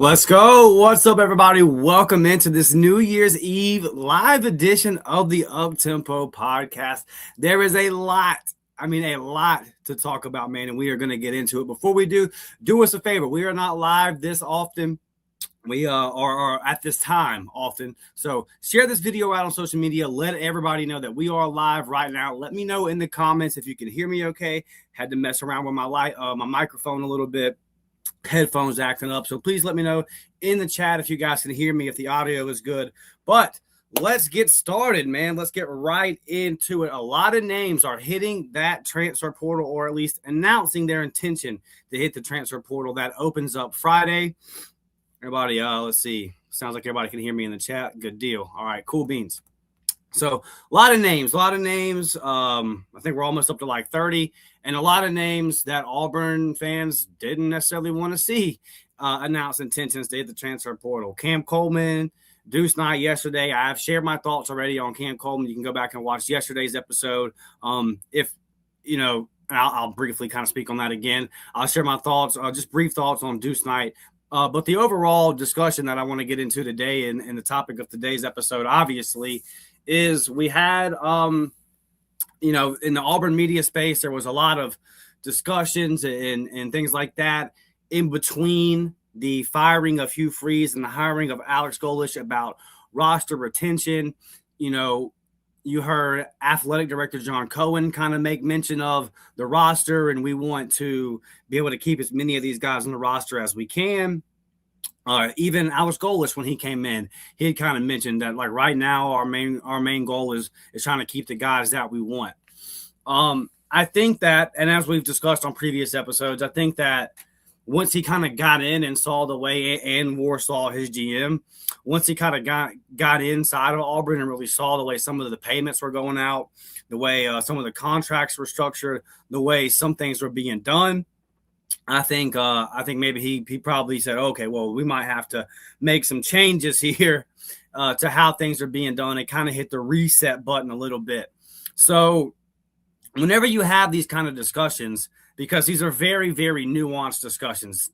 Let's go. What's up, everybody? Welcome into this New Year's Eve live edition of the Up-Tempo podcast. There is a lot to talk about, man, and we are going to get into it. Before we do us a favor. We are not live this often. We are at this time often. So share this video out on social media. Let everybody know that we are live right now. Let me know in the comments if you can hear me okay. Had to mess around with my microphone a little bit. Headphones acting up, so please let me know in the chat if you guys can hear me, if the audio is good. But let's get started, man. Let's get right into it. A lot of names are hitting that transfer portal, or at least announcing their intention to hit the transfer portal. That opens up Friday. Everybody, let's see. Sounds like everybody can hear me in the chat. Good deal. All right, cool beans. So a lot of names. I think we're almost up to like 30, and a lot of names that Auburn fans didn't necessarily want to see announce intentions to hit the transfer portal. Cam Coleman, Deuce night yesterday. I've shared my thoughts already on Cam Coleman. You can go back and watch yesterday's episode. If you know, and I'll briefly kind of speak on that again. I'll share my thoughts, just brief thoughts on Deuce night. But the overall discussion that I want to get into today, and the topic of today's episode, obviously, is we had, in the Auburn media space, there was a lot of discussions and things like that in between the firing of Hugh Freeze and the hiring of Alex Golesh about roster retention. You know, you heard athletic director John Cohen kind of make mention of the roster, and we want to be able to keep as many of these guys on the roster as we can. Even Alex Golesh, when he came in, he had kind of mentioned that, like, right now our main goal is trying to keep the guys that we want. I think that, and as we've discussed on previous episodes, I think that once he kind of got in and saw the way, and Warsaw, his GM, once he kind of got inside of Auburn and really saw the way some of the payments were going out, the way some of the contracts were structured, the way some things were being done, I think maybe he probably said, okay, well, we might have to make some changes here to how things are being done, and kind of hit the reset button a little bit. So whenever you have these kind of discussions, because these are very, very nuanced discussions,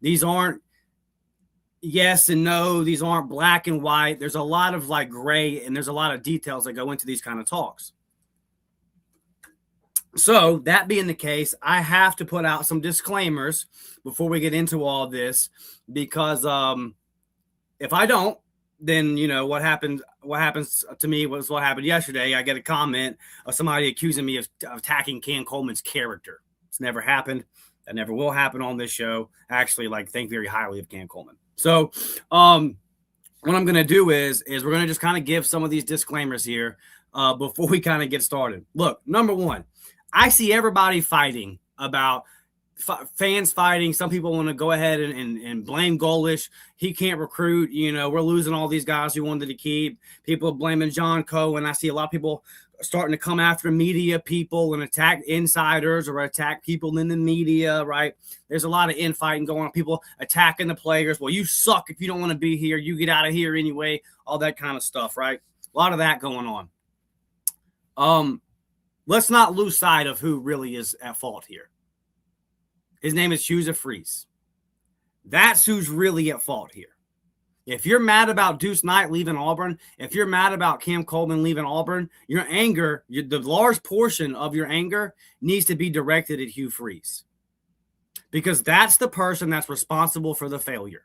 these aren't yes and no, these aren't black and white. There's a lot of like gray, and there's a lot of details that go into these kind of talks. So that being the case, I have to put out some disclaimers before we get into all this, because if I don't, then what happens to me was what happened yesterday. I get a comment of somebody accusing me of attacking Cam Coleman's character. It's never happened. That never will happen on this show. I actually think very highly of Cam Coleman. So what I'm going to do is we're going to just kind of give some of these disclaimers here before we kind of get started. Look, number one, I see everybody fighting about fans fighting. Some people want to go ahead and blame Golesh. He can't recruit. We're losing all these guys we wanted to keep. People blaming John Cohen. I see a lot of people starting to come after media people and attack insiders or attack people in the media, right? There's a lot of infighting going on. People attacking the players. Well, you suck if you don't want to be here. You get out of here anyway. All that kind of stuff, right? A lot of that going on. Let's not lose sight of who really is at fault here. His name is Hugh Freeze. That's who's really at fault here. If you're mad about Deuce Knight leaving Auburn, if you're mad about Cam Coleman leaving Auburn, your anger, the large portion of your anger needs to be directed at Hugh Freeze, because that's the person that's responsible for the failure.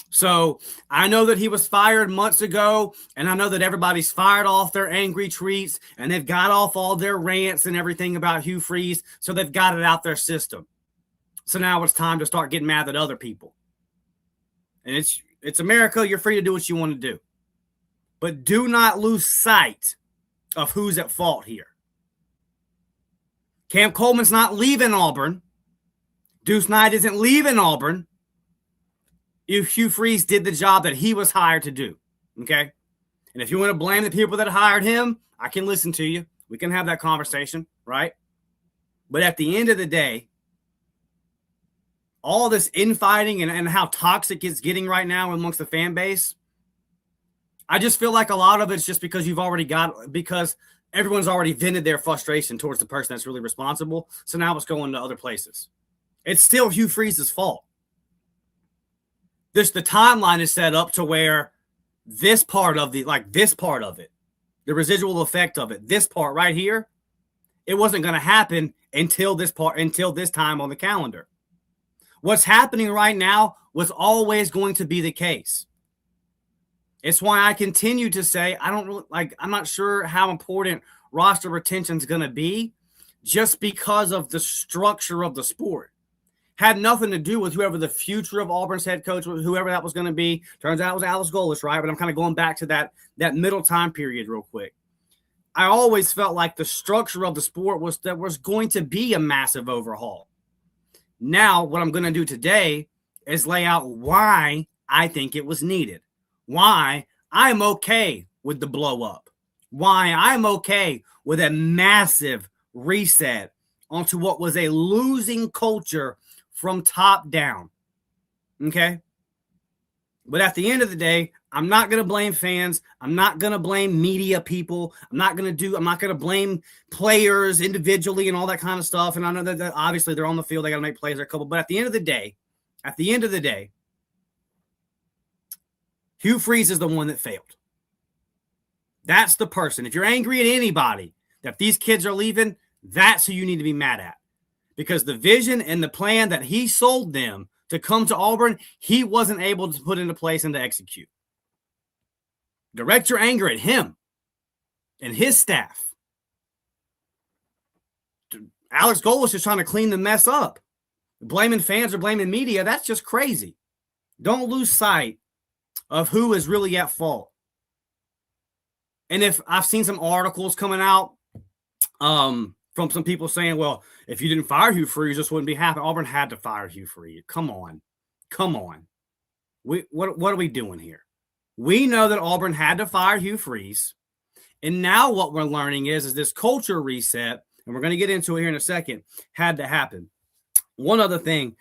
So I know that he was fired months ago, and I know that everybody's fired off their angry tweets, and they've got off all their rants and everything about Hugh Freeze, so they've got it out their system. So now it's time to start getting mad at other people. And it's America. You're free to do what you want to do. But do not lose sight of who's at fault here. Cam Coleman's not leaving Auburn. Deuce Knight isn't leaving Auburn. Hugh Freeze did the job that he was hired to do, okay? And if you want to blame the people that hired him, I can listen to you. We can have that conversation, right? But at the end of the day, all this infighting and how toxic it's getting right now amongst the fan base, I just feel like a lot of it's just because because everyone's already vented their frustration towards the person that's really responsible. So now it's going to other places. It's still Hugh Freeze's fault. the timeline is set up to where this part of it, the residual effect of it, this part right here, it wasn't going to happen until this time on the calendar. What's happening right now was always going to be the case. It's why I continue to say I'm not sure how important roster retention is going to be, just because of the structure of the sport. Had nothing to do with whoever the future of Auburn's head coach, whoever that was going to be. Turns out it was Alex Golesh, right? But I'm kind of going back to that middle time period real quick. I always felt like the structure of the sport was going to be a massive overhaul. Now, what I'm going to do today is lay out why I think it was needed, why I'm okay with the blow up, why I'm okay with a massive reset onto what was a losing culture from top down. Okay? But at the end of the day, I'm not going to blame fans. I'm not going to blame media people. I'm not going to blame players individually and all that kind of stuff. And I know that obviously they're on the field. They got to make plays or a couple. But at the end of the day, Hugh Freeze is the one that failed. That's the person. If you're angry at anybody that these kids are leaving, that's who you need to be mad at. Because the vision and the plan that he sold them to come to Auburn, he wasn't able to put into place and to execute. Direct your anger at him and his staff. Alex Golesh is trying to clean the mess up. Blaming fans or blaming media, that's just crazy. Don't lose sight of who is really at fault. And if I've seen some articles coming out from some people saying, well, if you didn't fire Hugh Freeze, this wouldn't be happening. Auburn had to fire Hugh Freeze. Come on. What are we doing here? We know that Auburn had to fire Hugh Freeze. And now what we're learning is this culture reset, and we're going to get into it here in a second, had to happen. One other thing,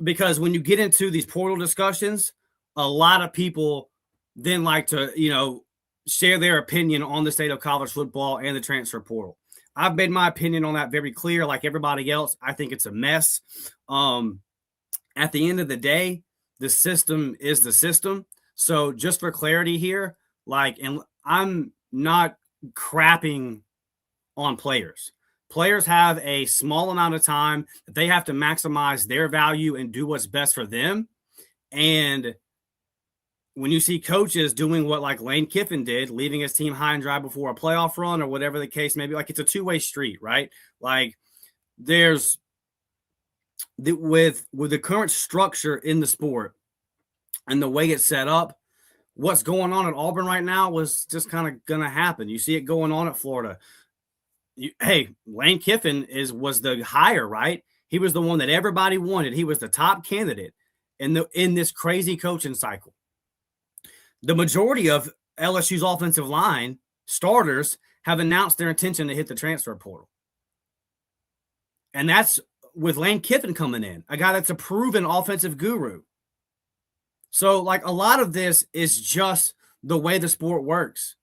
because when you get into these portal discussions, a lot of people then like to, share their opinion on the state of college football and the transfer portal. I've made my opinion on that very clear. Like everybody else, I think it's a mess. At the end of the day, the system is the system. So just for clarity here, and I'm not crapping on players. Players have a small amount of time that they have to maximize their value and do what's best for them. And when you see coaches doing what Lane Kiffin did, leaving his team high and dry before a playoff run or whatever the case may be, it's a two-way street, right? There's with the current structure in the sport and the way it's set up, what's going on at Auburn right now was just kind of going to happen. You see it going on at Florida. Lane Kiffin was the hire, right? He was the one that everybody wanted. He was the top candidate in this crazy coaching cycle. The majority of LSU's offensive line starters have announced their intention to hit the transfer portal. And that's with Lane Kiffin coming in, a guy that's a proven offensive guru. So, a lot of this is just the way the sport works.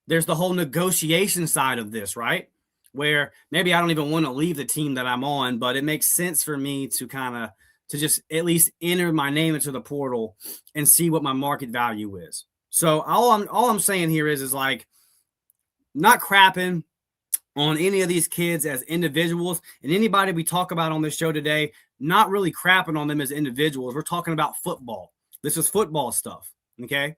There's the whole negotiation side of this, right? Where maybe I don't even want to leave the team that I'm on, but it makes sense for me to to just at least enter my name into the portal and see what my market value is. So all I'm saying here is not crapping on any of these kids as individuals, and anybody we talk about on this show today, not really crapping on them as individuals. We're talking about football. This is football stuff, okay?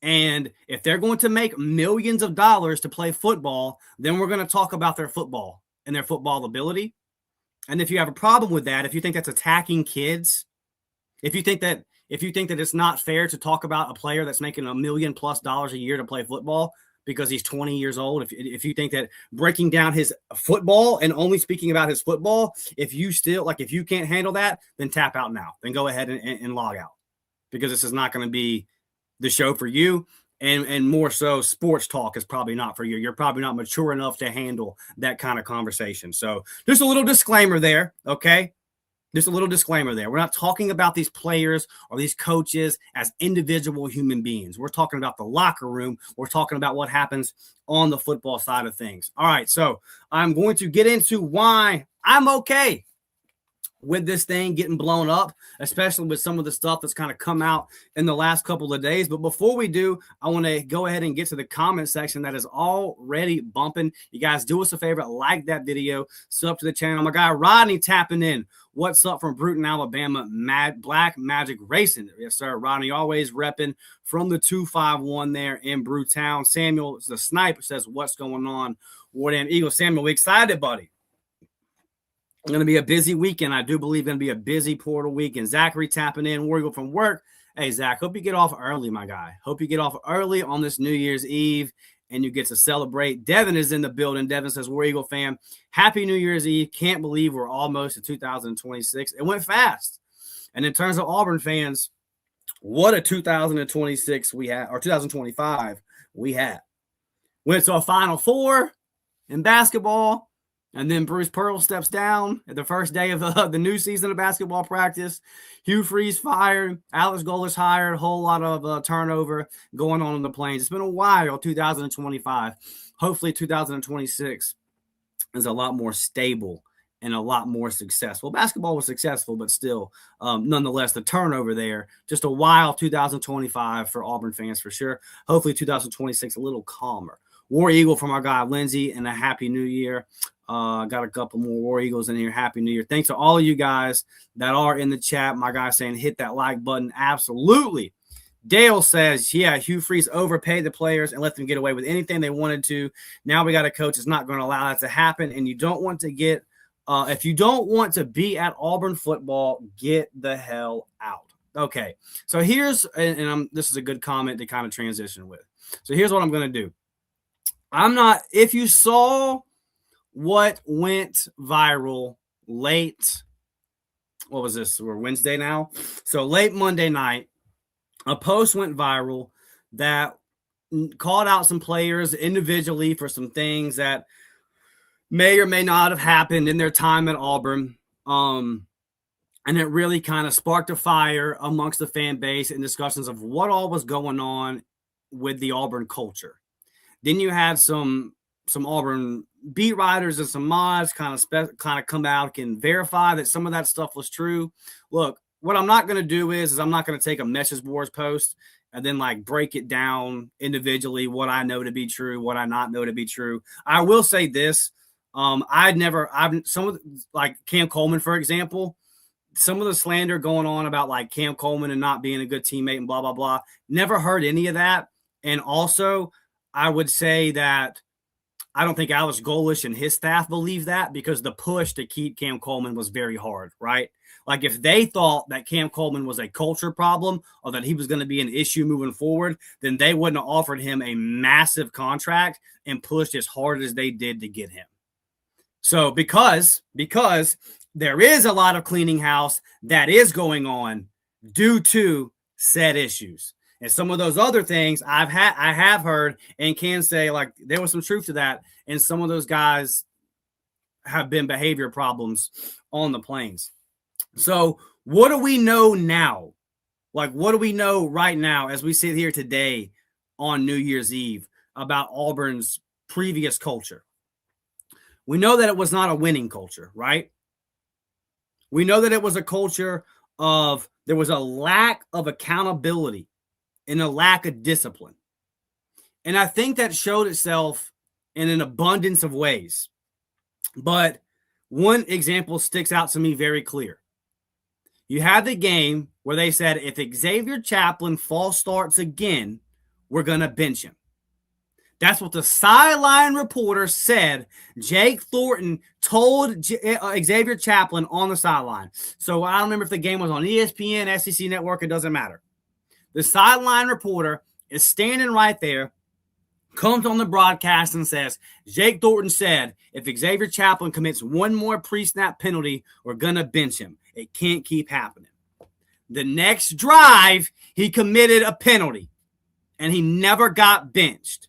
And if they're going to make millions of dollars to play football, then we're going to talk about their football and their football ability. And if you have a problem with that, if you think that's attacking kids, if you think that it's not fair to talk about a player that's making $1 million+ a year to play football because he's 20 years old, if you think that breaking down his football and only speaking about his football, if you can't handle that, then tap out now. Then go ahead and log out, because this is not going to be the show for you. And more so, sports talk is probably not for you. You're probably not mature enough to handle that kind of conversation. So just a little disclaimer there, okay? Just a little disclaimer there. We're not talking about these players or these coaches as individual human beings. We're talking about the locker room. We're talking about what happens on the football side of things. All right, so I'm going to get into why I'm okay with this thing getting blown up, especially with some of the stuff that's kind of come out in the last couple of days. But before we do, I want to go ahead and get to the comment section that is already bumping. You guys do us a favor, like that video, sub to the channel. My guy Rodney tapping in. What's up from Bruton, Alabama? Black Magic Racing. Yes, sir. Rodney always repping from the 251 there in Brewtown. Samuel, the sniper, says, what's going on? War Damn Eagle. Samuel, we excited, buddy. Going to be a busy weekend. I do believe going to be a busy portal weekend. Zachary tapping in. War Eagle from work. Hey, Zach, hope you get off early, my guy. Hope you get off early on this New Year's Eve and you get to celebrate. Devin is in the building. Devin says, War Eagle fam, happy New Year's Eve. Can't believe we're almost at 2026. It went fast. And in terms of Auburn fans, what a 2026 we had, or 2025 we had. Went to a Final Four in basketball, and then Bruce Pearl steps down at the first day of the new season of basketball practice. Hugh Freeze fired. Alex Golesh hired. A whole lot of turnover going on in the Plains. It's been a while, 2025. Hopefully 2026 is a lot more stable and a lot more successful. Basketball was successful, but still, nonetheless, the turnover there, just a wild 2025 for Auburn fans for sure. Hopefully 2026 a little calmer. War Eagle from our guy Lindsay, and a happy new year. Got a couple more War Eagles in here. Happy New Year. Thanks to all of you guys that are in the chat. My guy saying hit that like button. Absolutely. Dale says, yeah, Hugh Freeze overpaid the players and let them get away with anything they wanted to. Now we got a coach that's not going to allow that to happen. And you don't want to get, if you don't want to be at Auburn football, get the hell out. Okay. So here's, this is a good comment to kind of transition with. So here's what I'm going to do. If you saw what went viral late, what was this? We're Wednesday now. So late Monday night, a post went viral that called out some players individually for some things that may or may not have happened in their time at Auburn. And it really kind of sparked a fire amongst the fan base and discussions of what all was going on with the Auburn culture. Then you had some Auburn beat writers and some mods kind of come out and verify that some of that stuff was true. Look, what I'm not going to do is I'm not going to take a message boards post and then like break it down individually, what I know to be true, what I not know to be true. I will say this. Some of like Cam Coleman, for example, some of the slander going on about like Cam Coleman and not being a good teammate and blah, blah, blah. Never heard any of that. And also I would say that I don't think Alex Golesh and his staff believe that, because the push to keep Cam Coleman was very hard, right? Like if they thought that Cam Coleman was a culture problem or that he was going to be an issue moving forward, then they wouldn't have offered him a massive contract and pushed as hard as they did to get him. So because there is a lot of cleaning house that is going on due to said issues. And some of those other things I have heard and can say like there was some truth to that. And some of those guys have been behavior problems on the Plains. So what do we know now? Like, what do we know right now as we sit here today on New Year's Eve about Auburn's previous culture? We know that it was not a winning culture, right? We know that it was a culture of, there was a lack of accountability and a lack of discipline. And I think that showed itself in an abundance of ways. But one example sticks out to me very clear. You had the game where they said, if Xavier Chaplin false starts again, we're going to bench him. That's what the sideline reporter said. Jake Thornton told Xavier Chaplin on the sideline. So I don't remember if the game was on ESPN, SEC Network, it doesn't matter. The sideline reporter is standing right there, comes on the broadcast and says, Jake Thornton said, if Xavier Chaplin commits one more pre-snap penalty, we're going to bench him. It can't keep happening. The next drive, he committed a penalty, and he never got benched.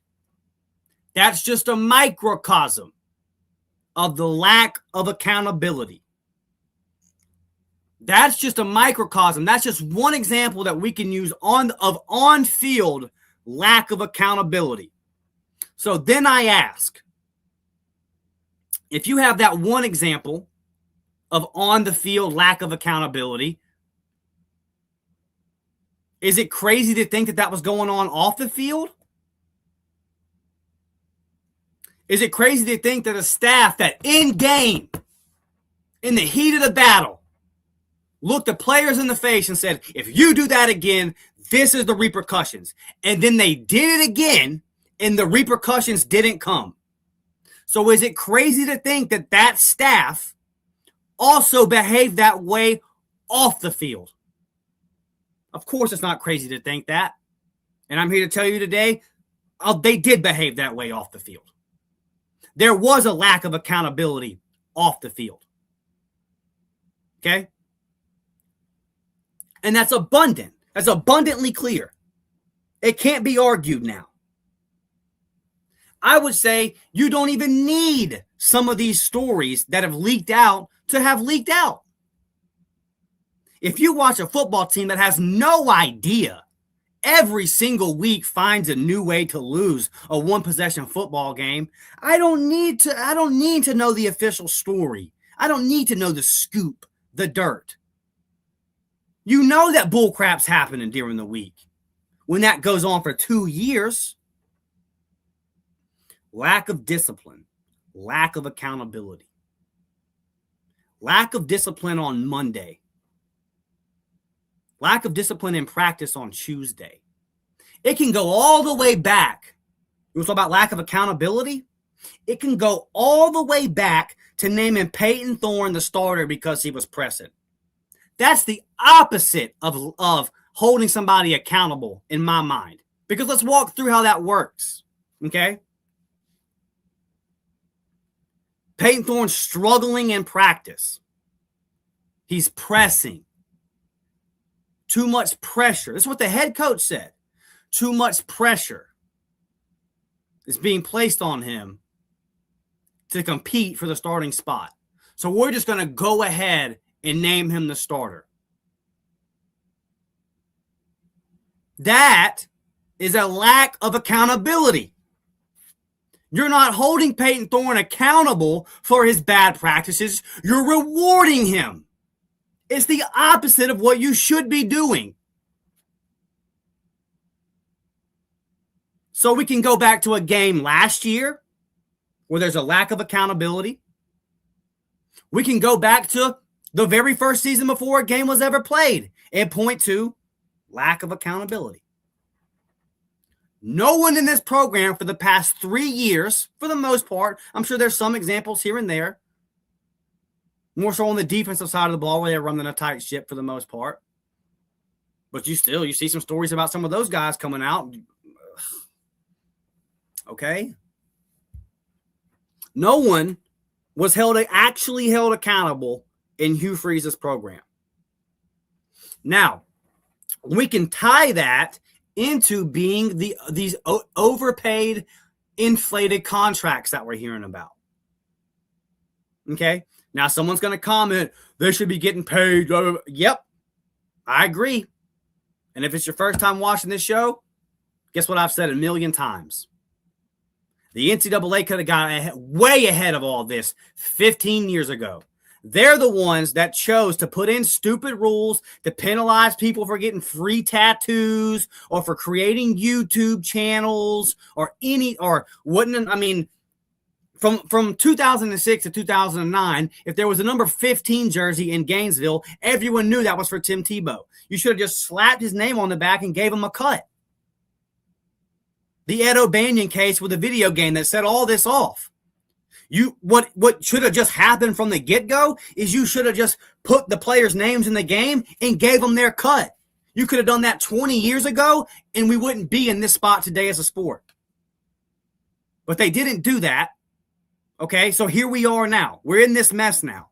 That's just a microcosm of the lack of accountability. That's just a microcosm. That's just one example that we can use of on-field lack of accountability. So then I ask, if you have that one example of on the field lack of accountability. Is it crazy to think that that was going on off the field? Is it crazy to think that a staff that in game, in the heat of the battle, looked the players in the face and said, if you do that again, this is the repercussions. And then they did it again, and the repercussions didn't come. So is it crazy to think that that staff also behaved that way off the field? Of course, it's not crazy to think that. And I'm here to tell you today, they did behave that way off the field. There was a lack of accountability off the field. Okay? And that's abundant. That's abundantly clear. It can't be argued now. I would say you don't even need some of these stories that have leaked out to have leaked out. If you watch a football team that has no idea, every single week finds a new way to lose a one-possession football game, I don't need to know the official story. I don't need to know the scoop, the dirt. You know that bull crap's happening during the week. When that goes on for 2 years, lack of discipline, lack of accountability, lack of discipline on Monday, lack of discipline in practice on Tuesday. It can go all the way back. You want to talk about lack of accountability? It can go all the way back to naming Peyton Thorne the starter because he was pressing. That's the opposite of holding somebody accountable in my mind. Because let's walk through how that works. Okay? Peyton Thorne's struggling in practice. He's pressing. Too much pressure. This is what the head coach said. Too much pressure is being placed on him to compete for the starting spot. So we're just going to go ahead and name him the starter. That is a lack of accountability. You're not holding Peyton Thorne accountable for his bad practices. You're rewarding him. It's the opposite of what you should be doing. So we can go back to a game last year where there's a lack of accountability. We can go back to the very first season before a game was ever played and point to lack of accountability. No one in this program for the past 3 years, for the most part, I'm sure there's some examples here and there, more so on the defensive side of the ball where they're running a tight ship for the most part. But you see some stories about some of those guys coming out. Okay? No one was actually held accountable in Hugh Freeze's program. Now, we can tie that into being these overpaid, inflated contracts that we're hearing about. Okay? Now, someone's going to comment, they should be getting paid. Yep, I agree. And if it's your first time watching this show, guess what I've said a million times? The NCAA could have got way ahead of all this 15 years ago. They're the ones that chose to put in stupid rules to penalize people for getting free tattoos or for creating YouTube channels from 2006 to 2009, if there was a number 15 jersey in Gainesville, everyone knew that was for Tim Tebow. You should have just slapped his name on the back and gave him a cut. The Ed O'Banion case with a video game that set all this off. What should have just happened from the get-go is you should have just put the players' names in the game and gave them their cut. You could have done that 20 years ago, and we wouldn't be in this spot today as a sport. But they didn't do that. Okay, so here we are now. We're in this mess now.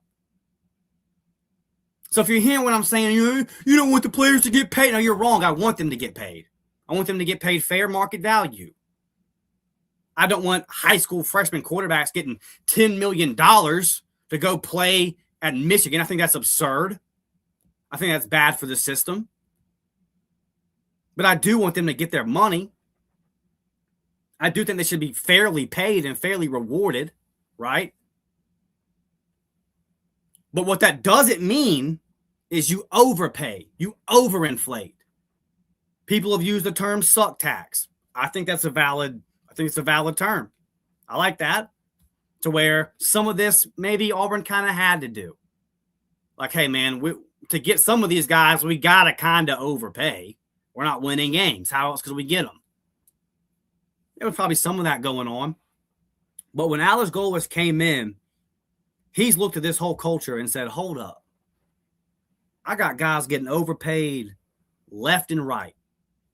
So if you're hearing what I'm saying, you don't want the players to get paid. No, you're wrong. I want them to get paid. I want them to get paid fair market value. I don't want high school freshman quarterbacks getting $10 million to go play at Michigan. I think that's absurd. I think that's bad for the system. But I do want them to get their money. I do think they should be fairly paid and fairly rewarded, right? But what that doesn't mean is you overpay, you overinflate. People have used the term suck tax. I think it's a valid term. I like that. To where some of this maybe Auburn kind of had to do. Like, hey, man, to get some of these guys, we got to kind of overpay. We're not winning games. How else could we get them? There was probably some of that going on. But when Alex Golesh came in, he's looked at this whole culture and said, hold up. I got guys getting overpaid left and right.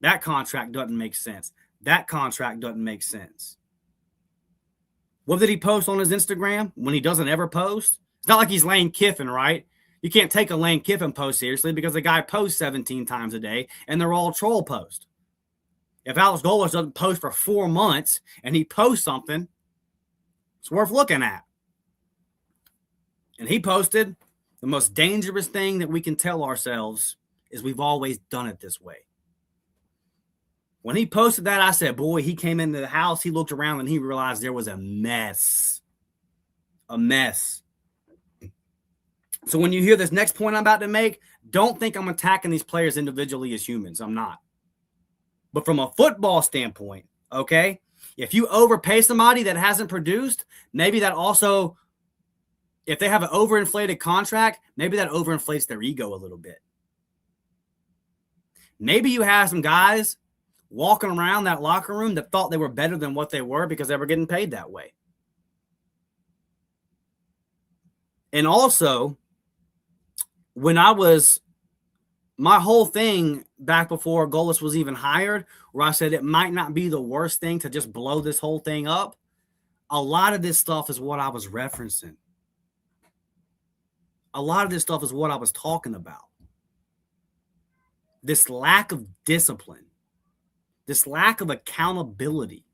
That contract doesn't make sense. That contract doesn't make sense. What did he post on his Instagram when he doesn't ever post? It's not like he's Lane Kiffin, right? You can't take a Lane Kiffin post seriously because the guy posts 17 times a day and they're all troll posts. If Alex Golesh doesn't post for 4 months and he posts something, it's worth looking at. And he posted, the most dangerous thing that we can tell ourselves is we've always done it this way. When he posted that, I said, boy, he came into the house, he looked around, and he realized there was a mess. A mess. So when you hear this next point I'm about to make, don't think I'm attacking these players individually as humans. I'm not. But from a football standpoint, okay, if you overpay somebody that hasn't produced, maybe that also, if they have an overinflated contract, maybe that overinflates their ego a little bit. Maybe you have some guys walking around that locker room that thought they were better than what they were because they were getting paid that way. And also, my whole thing back before Golesh was even hired, where I said it might not be the worst thing to just blow this whole thing up, a lot of this stuff is what I was referencing. A lot of this stuff is what I was talking about. This lack of discipline. This lack of accountability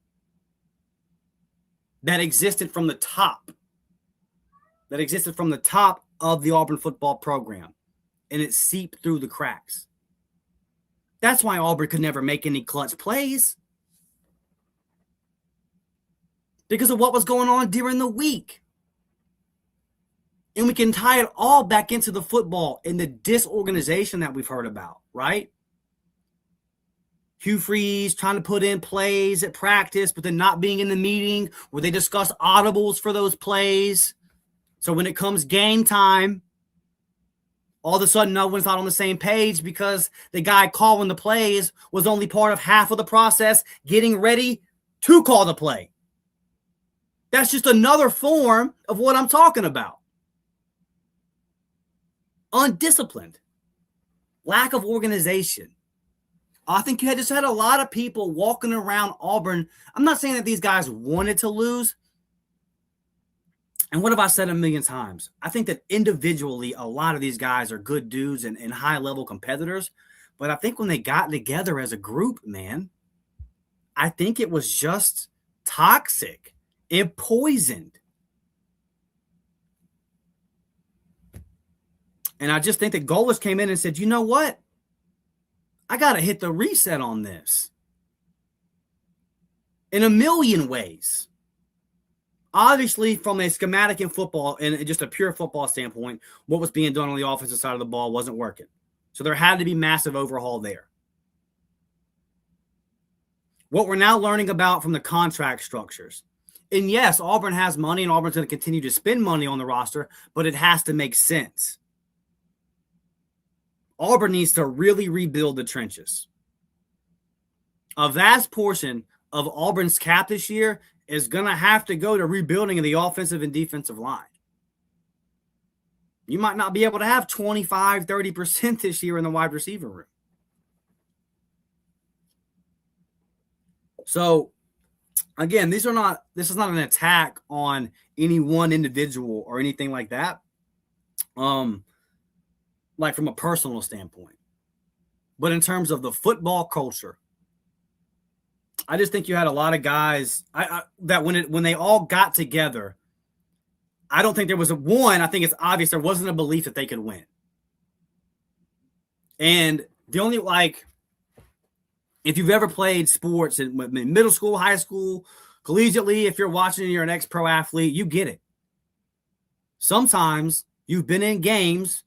that existed from the top of the Auburn football program, and it seeped through the cracks. That's why Auburn could never make any clutch plays, because of what was going on during the week. And we can tie it all back into the football and the disorganization that we've heard about, right? Hugh Freeze trying to put in plays at practice, but then not being in the meeting where they discuss audibles for those plays. So when it comes game time, all of a sudden no one's not on the same page because the guy calling the plays was only part of half of the process getting ready to call the play. That's just another form of what I'm talking about. Undisciplined. Lack of organization. I think you just had a lot of people walking around Auburn. I'm not saying that these guys wanted to lose. And what have I said a million times? I think that individually, a lot of these guys are good dudes and high-level competitors. But I think when they got together as a group, man, I think it was just toxic and poisoned. And I just think that Golesh came in and said, you know what? I got to hit the reset on this in a million ways. Obviously, from a schematic in football and just a pure football standpoint, what was being done on the offensive side of the ball wasn't working. So there had to be massive overhaul there. What we're now learning about from the contract structures. And yes, Auburn has money and Auburn's going to continue to spend money on the roster, but it has to make sense. Auburn needs to really rebuild the trenches. A vast portion of Auburn's cap this year is going to have to go to rebuilding of the offensive and defensive line. You might not be able to have 25, 30% this year in the wide receiver room. So, again, this is not an attack on any one individual or anything like that. Like from a personal standpoint. But in terms of the football culture, I just think you had a lot of guys that when they all got together, I don't think there was I think it's obvious there wasn't a belief that they could win. And the only, if you've ever played sports in middle school, high school, collegiately, if you're watching and you're an ex-pro athlete, you get it. Sometimes You've been in games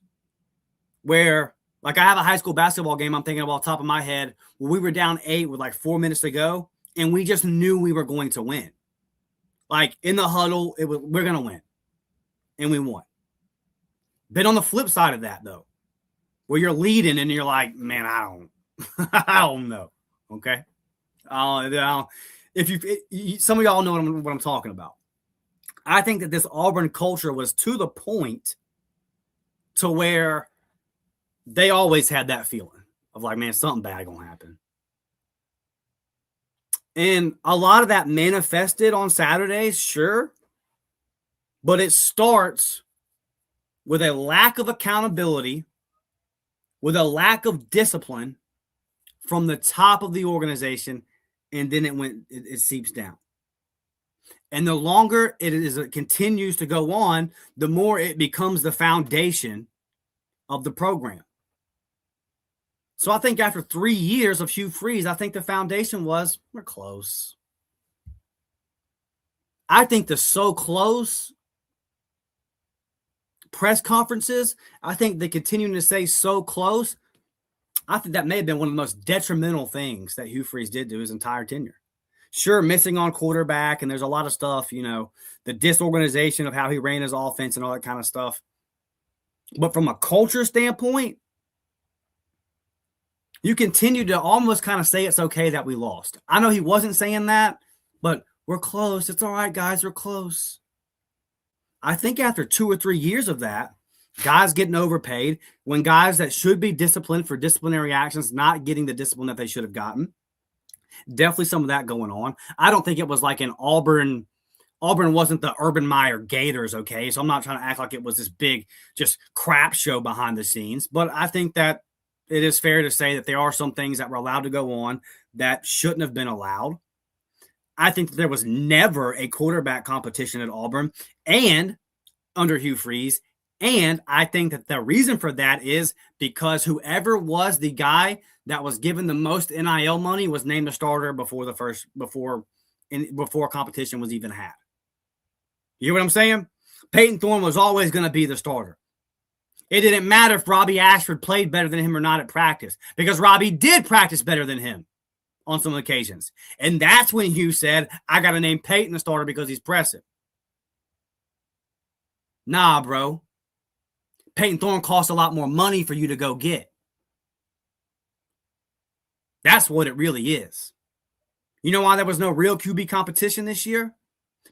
where, like, I have a high school basketball game I'm thinking about top of my head where we were down 8 with like 4 minutes to go, and we just knew we were going to win. Like in the huddle, we're going to win, and we won. Been on the flip side of that though, where you're leading and you're like, man, I don't know. Okay, some of y'all know what I'm talking about. I think that this Auburn culture was to the point to where they always had that feeling of like, man, something bad gonna happen. And a lot of that manifested on Saturdays, sure. But it starts with a lack of accountability, with a lack of discipline from the top of the organization, and then it seeps down. And the longer it continues to go on, the more it becomes the foundation of the program. So I think after 3 years of Hugh Freeze, I think the foundation was, we're close. I think the so close press conferences, I think they continuing to say so close, I think that may have been one of the most detrimental things that Hugh Freeze did to his entire tenure. Sure, missing on quarterback, and there's a lot of stuff, the disorganization of how he ran his offense and all that kind of stuff. But from a culture standpoint, you continue to almost kind of say it's okay that we lost. I know he wasn't saying that, but we're close. It's all right, guys. We're close. I think after 2 or 3 years of that, guys getting overpaid, when guys that should be disciplined for disciplinary actions not getting the discipline that they should have gotten, definitely some of that going on. I don't think it was like in Auburn. Auburn wasn't the Urban Meyer Gators, okay? So I'm not trying to act like it was this big just crap show behind the scenes. But I think that it is fair to say that there are some things that were allowed to go on that shouldn't have been allowed. I think that there was never a quarterback competition at Auburn and under Hugh Freeze. And I think that the reason for that is because whoever was the guy that was given the most NIL money was named a starter before competition was even had. You hear what I'm saying? Peyton Thorne was always going to be the starter. It didn't matter if Robbie Ashford played better than him or not at practice, because Robbie did practice better than him on some occasions. And that's when Hugh said, I got to name Peyton the starter because he's pressing. Nah, bro. Peyton Thorne costs a lot more money for you to go get. That's what it really is. You know why there was no real QB competition this year?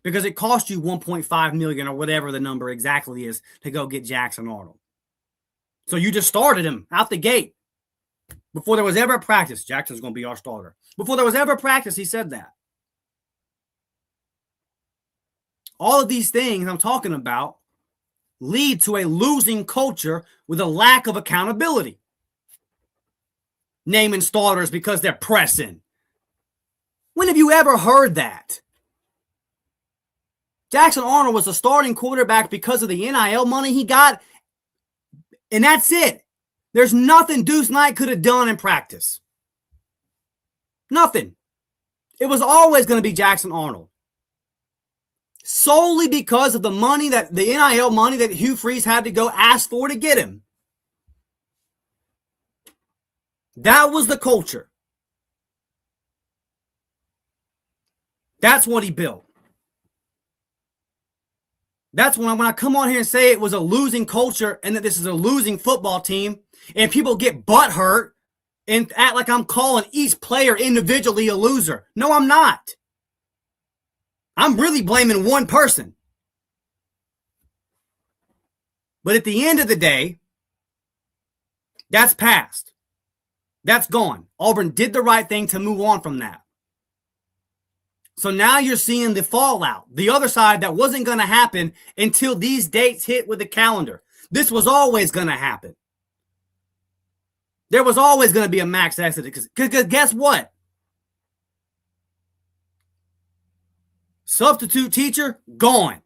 Because it cost you $1.5 million or whatever the number exactly is to go get Jackson Arnold. So you just started him out the gate. Before there was ever a practice, Jackson's going to be our starter. Before there was ever a practice, he said that. All of these things I'm talking about lead to a losing culture with a lack of accountability. Naming starters because they're pressing. When have you ever heard that? Jackson Arnold was a starting quarterback because of the NIL money he got, and that's it. There's nothing Deuce Knight could have done in practice. Nothing. It was always going to be Jackson Arnold. Solely because of the NIL money that Hugh Freeze had to go ask for to get him. That was the culture. That's what he built. That's when I come on here and say it was a losing culture and that this is a losing football team, and people get butthurt and act like I'm calling each player individually a loser. No, I'm not. I'm really blaming one person. But at the end of the day, that's past. That's gone. Auburn did the right thing to move on from that. So now you're seeing the fallout, the other side that wasn't going to happen until these dates hit with the calendar. This was always going to happen. There was always going to be a max exodus because guess what? Substitute teacher, gone.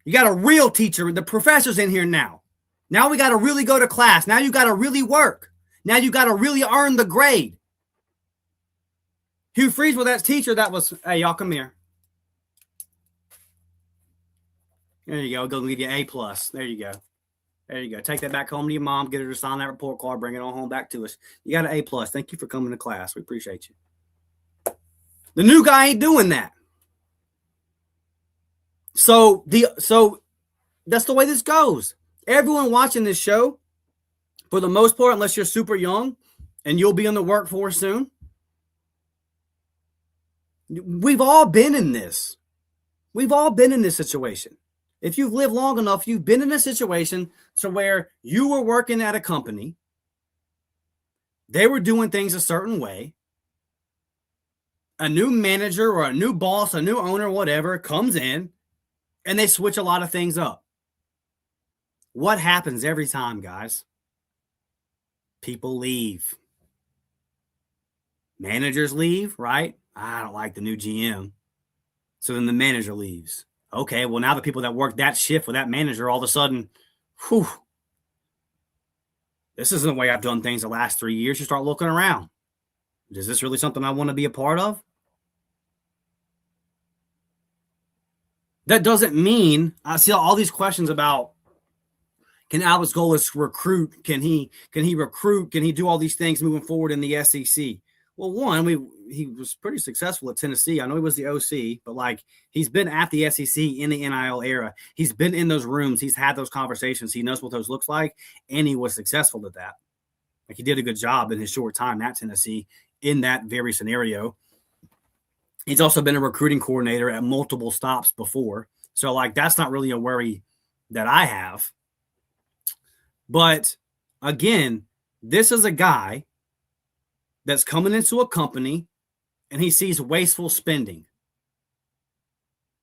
You got a real teacher. The professor's in here now. Now we got to really go to class. Now you got to really work. Now you got to really earn the grade. Hugh Freeze was that teacher that was, hey, y'all come here. There you go. Go give you A+. There you go. There you go. Take that back home to your mom. Get her to sign that report card. Bring it on home back to us. You got an A+. Thank you for coming to class. We appreciate you. The new guy ain't doing that. So that's the way this goes. Everyone watching this show, for the most part, unless you're super young and you'll be in the workforce soon, we've all been in this. We've all been in this situation. If you've lived long enough, you've been in a situation to where you were working at a company, they were doing things a certain way, a new manager or a new boss, a new owner, whatever, comes in, and they switch a lot of things up. What happens every time, guys? People leave. Managers leave, right? I don't like the new GM. So then the manager leaves. Okay, well, now the people that work that shift with that manager, all of a sudden, this isn't the way I've done things the last 3 years. You start looking around. Is this really something I want to be a part of? That doesn't mean, I see all these questions about, can Alex Golesh recruit? Can he recruit? Can he do all these things moving forward in the SEC? Well, one, he was pretty successful at Tennessee. I know he was the OC, but like he's been at the SEC in the NIL era. He's been in those rooms. He's had those conversations. He knows what those looks like, and he was successful at that. Like he did a good job in his short time at Tennessee in that very scenario. He's also been a recruiting coordinator at multiple stops before. So like that's not really a worry that I have. But again, this is a guy that's coming into a company and he sees wasteful spending.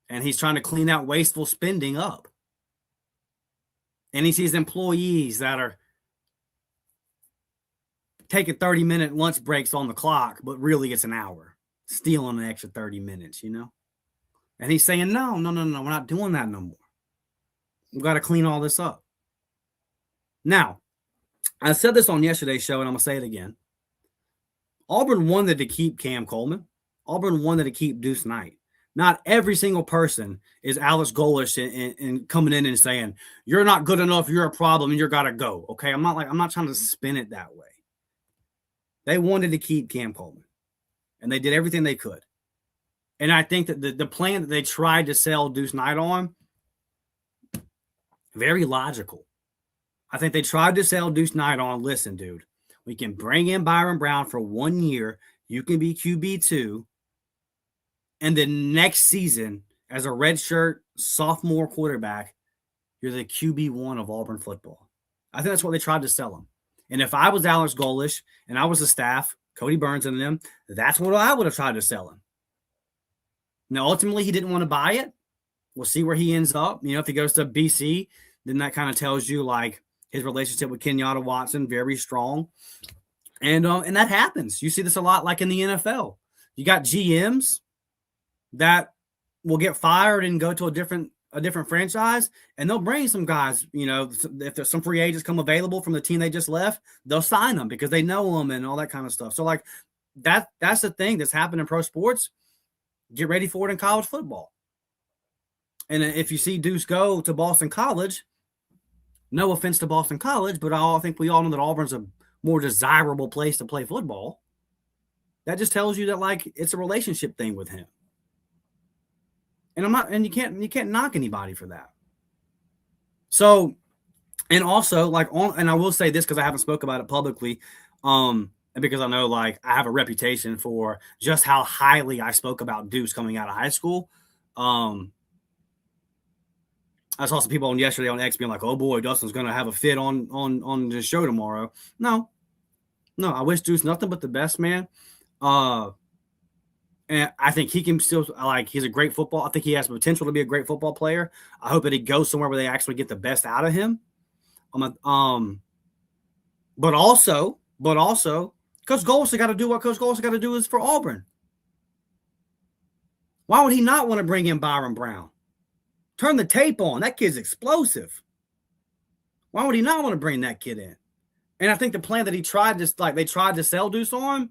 And he's trying to clean that wasteful spending up. And he sees employees that are taking 30-minute lunch breaks on the clock, but really it's an hour, stealing an extra 30 minutes, you know? And he's saying, no, we're not doing that no more. We've got to clean all this up. Now, I said this on yesterday's show, and I'm going to say it again. Auburn wanted to keep Cam Coleman. Auburn wanted to keep Deuce Knight. Not every single person is Alex Golesh and coming in and saying, you're not good enough, you're a problem, and you're got to go. Okay, I'm not trying to spin it that way. They wanted to keep Cam Coleman, and they did everything they could. And I think that the plan that they tried to sell Deuce Knight on, very logical. I think they tried to sell Deuce Knight on, listen, dude, we can bring in Byron Brown for 1 year. You can be QB2. And then next season, as a redshirt sophomore quarterback, you're the QB1 of Auburn football. I think that's what they tried to sell him. And if I was Alex Golesh and I was the staff, Cody Burns and them, that's what I would have tried to sell him. Now, ultimately, he didn't want to buy it. We'll see where he ends up. You know, if he goes to BC, then that kind of tells you, like, his relationship with Kenyatta Watson, very strong. And that happens. You see this a lot like in the NFL. You got GMs that will get fired and go to a different franchise, and they'll bring some guys, you know, if there's some free agents come available from the team they just left, they'll sign them because they know them and all that kind of stuff. So, like, that's the thing that's happened in pro sports. Get ready for it in college football. And if you see Deuce go to Boston College, no offense to Boston College, but I think we all know that Auburn's a more desirable place to play football. That just tells you that, like, it's a relationship thing with him. And you can't knock anybody for that. So, and also, like, and I will say this because I haven't spoke about it publicly, and because I know, like, I have a reputation for just how highly I spoke about Deuce coming out of high school. I saw some people on yesterday on X being like, "Oh boy, Dustin's going to have a fit on the show tomorrow." No, I wish Deuce nothing but the best, man. And I think he can still, like, he's a great football. I think he has potential to be a great football player. I hope that he goes somewhere where they actually get the best out of him. But also, Coach Golesh got to do what Coach Golesh got to do is for Auburn. Why would he not want to bring in Byron Brown? Turn the tape on. That kid's explosive. Why would he not want to bring that kid in? And I think the plan that they tried to sell Deuce on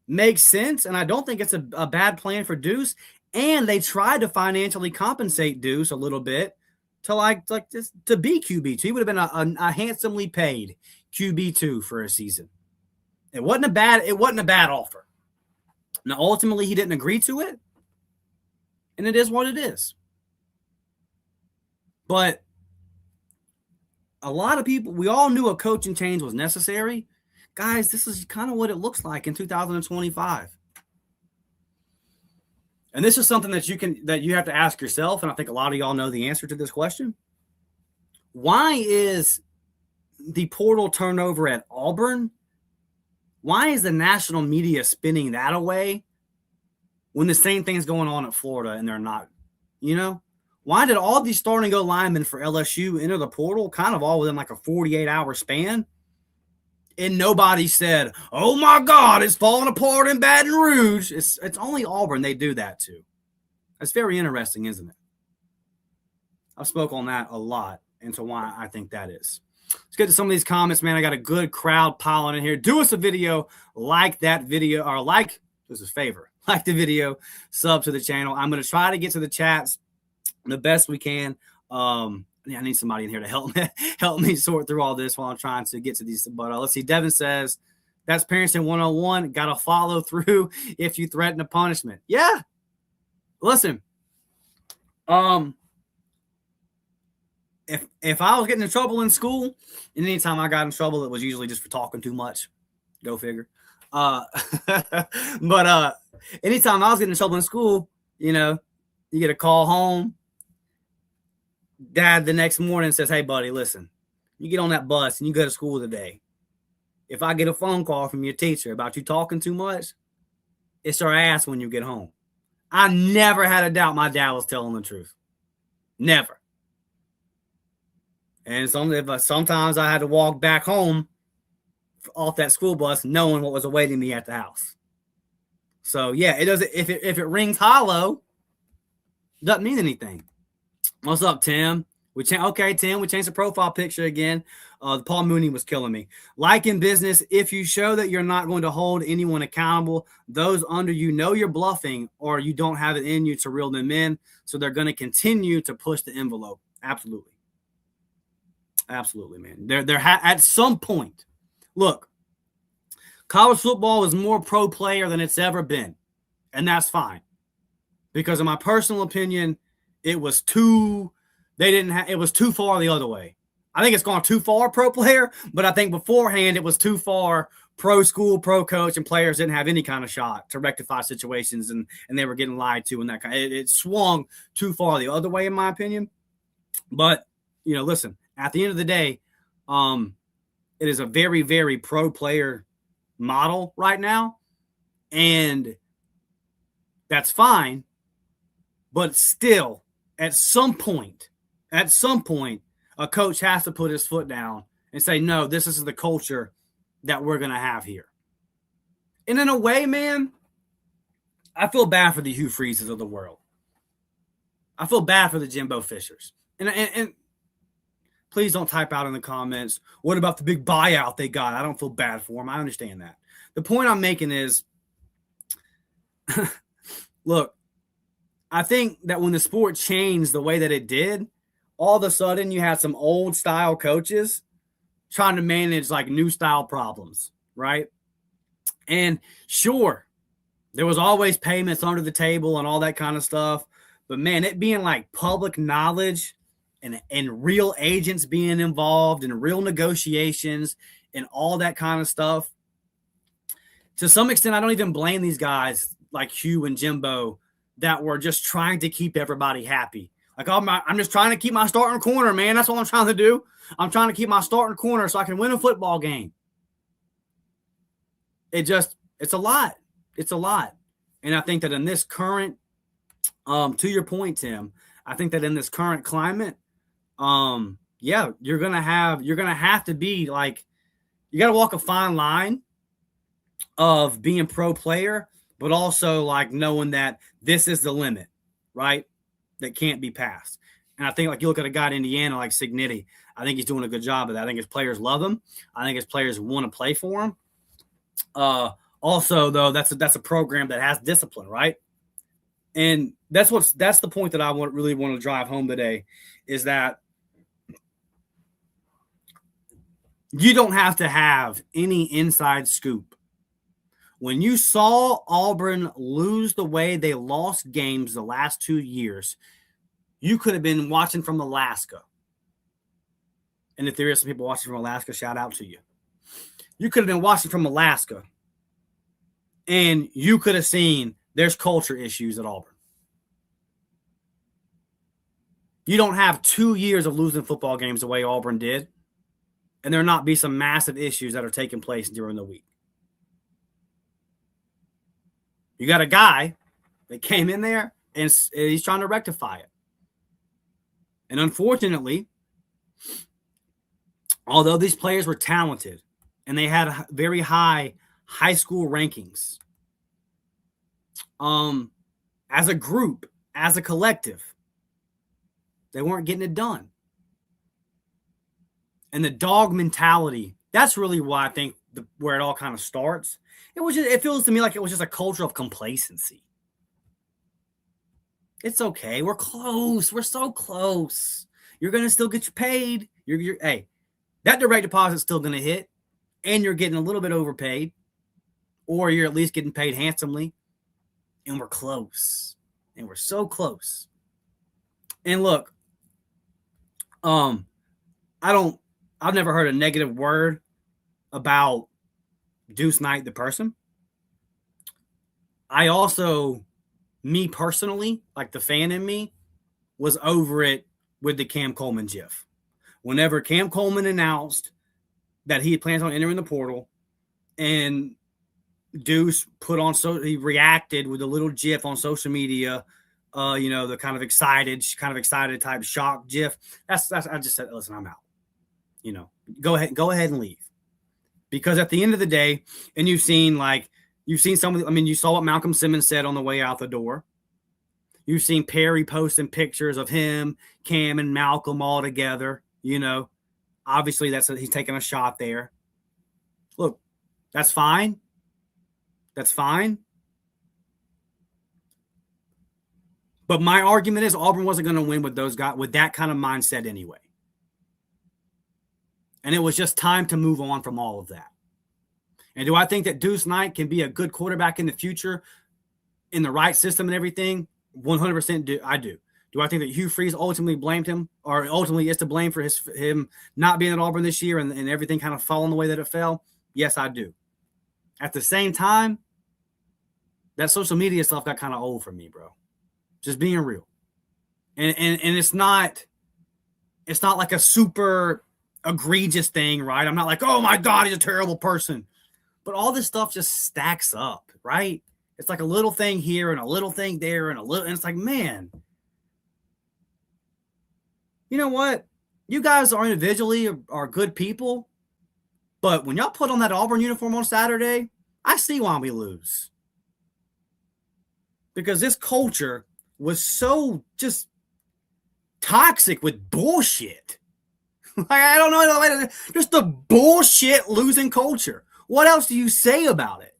makes sense. And I don't think it's a bad plan for Deuce. And they tried to financially compensate Deuce a little bit to just to be QB2. He would have been a handsomely paid QB2 for a season. It wasn't a bad offer. Now, ultimately, he didn't agree to it, and it is what it is. But a lot of people, we all knew a coaching change was necessary. Guys, this is kind of what it looks like in 2025. And this is something that you have to ask yourself, and I think a lot of y'all know the answer to this question. Why is the portal turnover at Auburn? Why is the national media spinning that away when the same thing's going on at Florida and they're not? Why did all these starting go linemen for LSU enter the portal kind of all within like a 48-hour span? And nobody said, oh my God, it's falling apart in Baton Rouge. It's only Auburn they do that to. That's very interesting, isn't it? I've spoke on that a lot into why I think that is. Let's get to some of these comments, man. I got a good crowd piling in here. Do us a video, like that video, or do us a favor. Like the video, sub to the channel. I'm going to try to get to the chats the best we can. I need somebody in here to help me sort through all this while I'm trying to get to these. But let's see. Devin says, that's parenting 101. Got to follow through if you threaten a punishment. Yeah. Listen. If I was getting in trouble in school, and anytime I got in trouble, it was usually just for talking too much. Go figure. But anytime I was getting in trouble in school, you get a call home. Dad the next morning says, hey, buddy, listen, you get on that bus and you go to school today. If I get a phone call from your teacher about you talking too much, it's our ass when you get home. I never had a doubt my dad was telling the truth. Never. And sometimes I had to walk back home off that school bus knowing what was awaiting me at the house. So, yeah, it doesn't. If it rings hollow, it doesn't mean anything. What's up, Tim? Okay, Tim, we changed the profile picture again. Paul Mooney was killing me. Like in business, if you show that you're not going to hold anyone accountable, those under you know you're bluffing or you don't have it in you to reel them in, so they're going to continue to push the envelope. Absolutely. Absolutely, man. They're at some point. Look, college football is more pro player than it's ever been, and that's fine. Because in my personal opinion, it was too far the other way. I think it's gone too far pro player, but I think beforehand it was too far pro school, pro coach, and players didn't have any kind of shot to rectify situations, and they were getting lied to, and that kind. It swung too far the other way, in my opinion. But listen, at the end of the day, it is a very, very pro player model right now, and that's fine. But still, at some point, a coach has to put his foot down and say, no, this is the culture that we're going to have here. And in a way, man, I feel bad for the Hugh Freezes of the world. I feel bad for the Jimbo Fishers. And please don't type out in the comments, what about the big buyout they got? I don't feel bad for them. I understand that. The point I'm making is, look, I think that when the sport changed the way that it did, all of a sudden you had some old style coaches trying to manage like new style problems, right? And sure, there was always payments under the table and all that kind of stuff. But man, it being like public knowledge and real agents being involved and real negotiations and all that kind of stuff. To some extent, I don't even blame these guys like Hugh and Jimbo that were just trying to keep everybody happy. Like, I'm just trying to keep my starting corner, man. That's what I'm trying to do. I'm trying to keep my starting corner so I can win a football game. It's a lot. It's a lot. And I think that in this current, to your point, Tim, I think that in this current climate, you're going to have to be like, you got to walk a fine line of being pro player, but also like knowing that this is the limit, right? That can't be passed. And I think like you look at a guy in Indiana like Signetti, I think he's doing a good job of that. I think his players love him. I think his players want to play for him. Also, though, that's a program that has discipline, right? And that's the point that I really want to drive home today, is that you don't have to have any inside scoop. When you saw Auburn lose the way they lost games the last 2 years, you could have been watching from Alaska. And if there is some people watching from Alaska, shout out to you. You could have been watching from Alaska, and you could have seen there's culture issues at Auburn. You don't have 2 years of losing football games the way Auburn did, and there not be some massive issues that are taking place during the week. You got a guy that came in there, and he's trying to rectify it. And unfortunately, although these players were talented and they had very high school rankings, as a group, as a collective, they weren't getting it done. And the dog mentality, that's really why I think where it all kind of starts. It feels to me like it was just a culture of complacency. It's okay. We're close. We're so close. You're going to still get you paid. Hey, that direct deposit's still going to hit, and you're getting a little bit overpaid, or you're at least getting paid handsomely, and we're close. And we're so close. And look, I've never heard a negative word about Deuce Knight, the person. I also, me personally, like the fan in me, was over it with the Cam Coleman gif. Whenever Cam Coleman announced that he plans on entering the portal, and Deuce he reacted with a little gif on social media, the kind of excited type shock gif. I just said, listen, I'm out. Go ahead and leave. Because at the end of the day, and you saw what Malcolm Simmons said on the way out the door. You've seen Perry posting pictures of him, Cam, and Malcolm all together. Obviously he's taking a shot there. Look, that's fine. That's fine. But my argument is Auburn wasn't going to win with those guys with that kind of mindset anyway. And it was just time to move on from all of that. And do I think that Deuce Knight can be a good quarterback in the future in the right system and everything? 100% I do. Do I think that Hugh Freeze ultimately blamed him, or ultimately is to blame for him not being at Auburn this year and everything kind of falling the way that it fell? Yes, I do. At the same time, that social media stuff got kind of old for me, bro. Just being real. And it's not like a super egregious thing, right? I'm not like, oh my God, he's a terrible person. But all this stuff just stacks up, right? It's like a little thing here and a little thing there and it's like, man, you know what? You guys are individually are good people, but when y'all put on that Auburn uniform on Saturday, I see why we lose. Because this culture was so just toxic with bullshit. Like, I don't know, just the bullshit losing culture. What else do you say about it?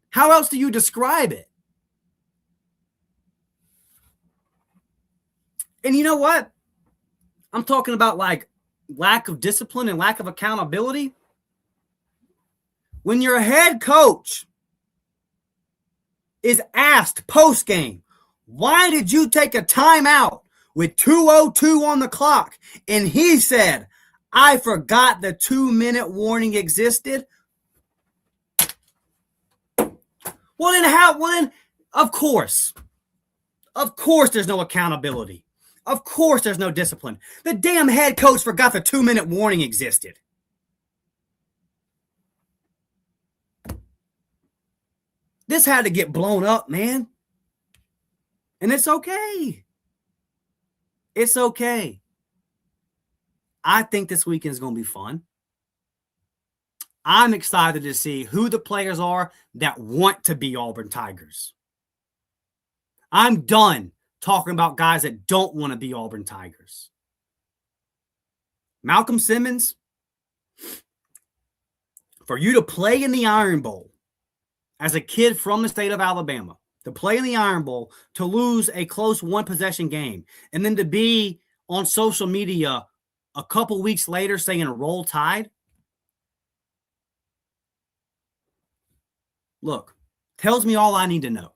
How else do you describe it? And you know what? I'm talking about like lack of discipline and lack of accountability. When your head coach is asked post-game, why did you take a timeout with 2:02 on the clock? And he said, I forgot the 2-minute warning existed. Well, then, of course there's no accountability. Of course there's no discipline. The damn head coach forgot the 2-minute warning existed. This had to get blown up, man. And it's okay. It's okay. I think this weekend is going to be fun. I'm excited to see who the players are that want to be Auburn Tigers. I'm done talking about guys that don't want to be Auburn Tigers. Malcolm Simmons, for you to play in the Iron Bowl as a kid from the state of Alabama, to play in the Iron Bowl, to lose a close one-possession game, and then to be on social media a couple weeks later saying roll tide? Look, tells me all I need to know.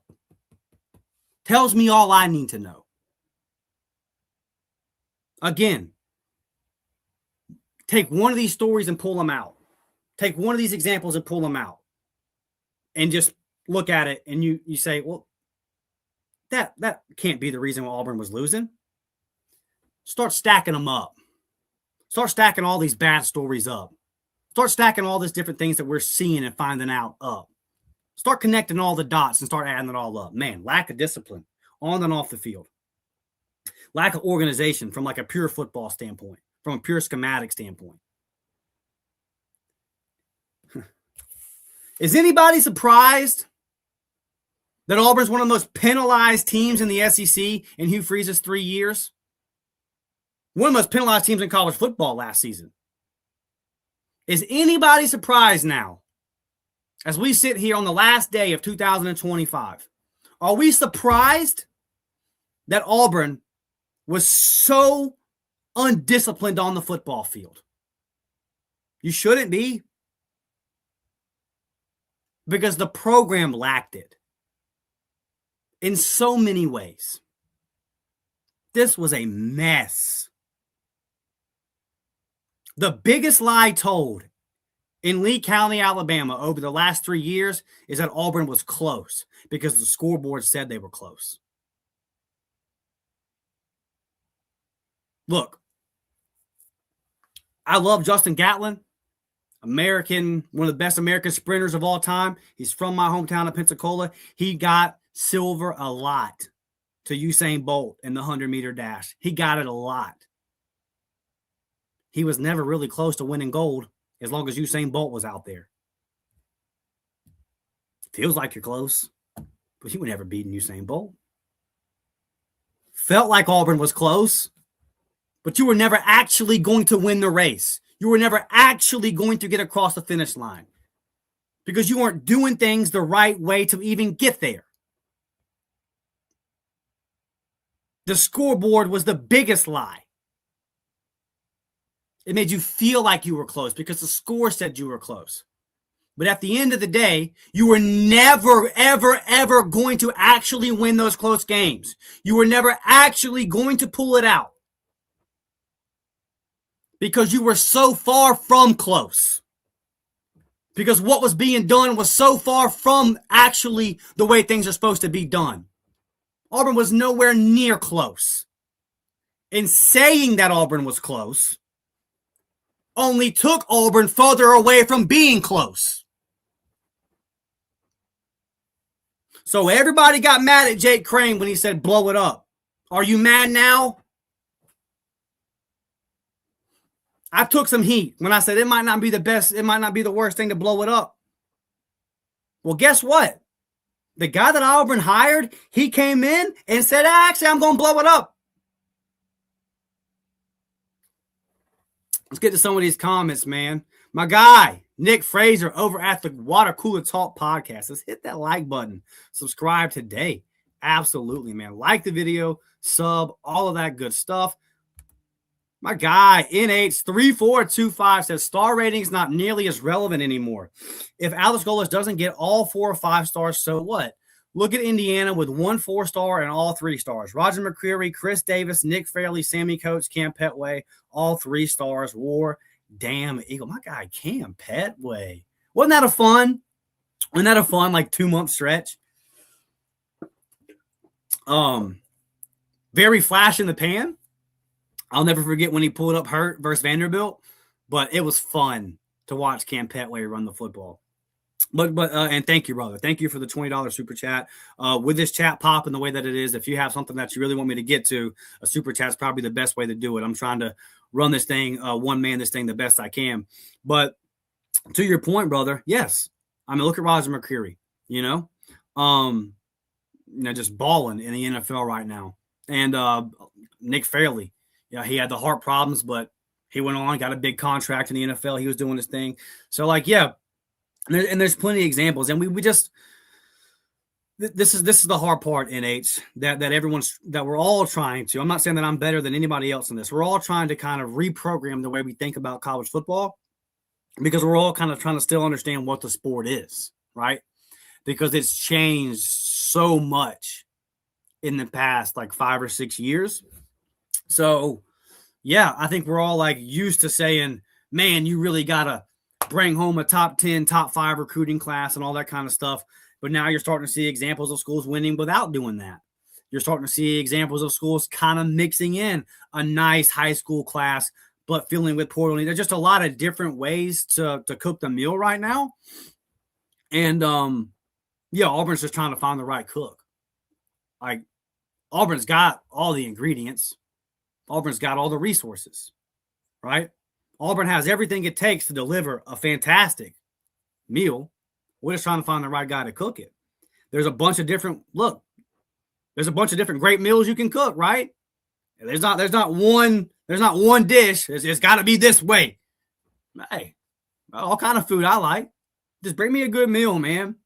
Tells me all I need to know. Again, take one of these stories and pull them out. Take one of these examples and pull them out. And just look at it and you say, well, that can't be the reason why Auburn was losing. Start stacking them up. Start stacking all these bad stories up. Start stacking all these different things that we're seeing and finding out up. Start connecting all the dots and start adding it all up. Man, lack of discipline on and off the field. Lack of organization from like a pure football standpoint, from a pure schematic standpoint. Is anybody surprised that Auburn's one of the most penalized teams in the SEC in Hugh Freeze's 3 years? One of the most penalized teams in college football last season. Is anybody surprised now, as we sit here on the last day of 2025, are we surprised that Auburn was so undisciplined on the football field? You shouldn't be. Because the program lacked it in so many ways. This was a mess. The biggest lie told in Lee County, Alabama over the last 3 years is that Auburn was close because the scoreboard said they were close. Look, I love Justin Gatlin. One of the best American sprinters of all time. He's from my hometown of Pensacola. He got silver a lot to Usain Bolt in the 100-meter dash. He got it a lot. He was never really close to winning gold as long as Usain Bolt was out there. Feels like you're close, but you were never beating Usain Bolt. Felt like Auburn was close, but you were never actually going to win the race. You were never actually going to get across the finish line because you weren't doing things the right way to even get there. The scoreboard was the biggest lie. It made you feel like you were close because the score said you were close. But at the end of the day, you were never, ever, ever going to actually win those close games. You were never actually going to pull it out. Because you were so far from close. Because what was being done was so far from actually the way things are supposed to be done. Auburn was nowhere near close. In saying that Auburn was close, only took Auburn further away from being close. So everybody got mad at Jake Crane when he said blow it up. Are you mad now? I took some heat when I said it might not be the best, it might not be the worst thing to blow it up. Well, guess what? The guy that Auburn hired, he came in and said, actually, I'm going to blow it up. Let's get to some of these comments, man. My guy, Nick Fraser, over at the Water Cooler Talk podcast. Let's hit that like button. Subscribe today. Absolutely, man. Like the video, sub, all of that good stuff. My guy, NH3425 says star ratings not nearly as relevant anymore. If Alex Golesh doesn't get all 4 or 5 stars, so what? Look at Indiana with 1 4-star and all 3 stars. Roger McCreary, Chris Davis, Nick Fairley, Sammy Coates, Cam Petway, all 3 stars. War, damn Eagle. My guy, Cam Petway. Wasn't that a fun? Wasn't that a fun, 2-month stretch? Very flash in the pan. I'll never forget when he pulled up hurt versus Vanderbilt, but it was fun to watch Cam Petway run the football. But and thank you, brother. Thank you for the $20 super chat. With this chat popping the way that it is, if you have something that you really want me to get to, a super chat is probably the best way to do it. I'm trying to run this thing, this thing the best I can. But to your point, brother, yes. I mean, look at Roger McCreary, just balling in the NFL right now. And Nick Fairley. Yeah, he had the heart problems, but he went on, got a big contract in the NFL. He was doing his thing. So, and there's plenty of examples. And we just this is the hard part, NH, that we're all trying to. I'm not saying that I'm better than anybody else in this. We're all trying to kind of reprogram the way we think about college football, because we're all kind of trying to still understand what the sport is, right? Because it's changed so much in the past like 5 or 6 years. So yeah, I think we're all like used to saying, man, you really gotta bring home a top 10, top 5 recruiting class and all that kind of stuff. But now you're starting to see examples of schools winning without doing that. You're starting to see examples of schools kind of mixing in a nice high school class, but filling with portal. There's just a lot of different ways to cook the meal right now. And yeah, Auburn's just trying to find the right cook. Like, Auburn's got all the ingredients. Auburn's got all the resources, right? Auburn has everything it takes to deliver a fantastic meal. We're just trying to find the right guy to cook it. There's a bunch of different great meals you can cook, right? There's not one dish. It's got to be this way. Hey, all kind of food I like. Just bring me a good meal, man.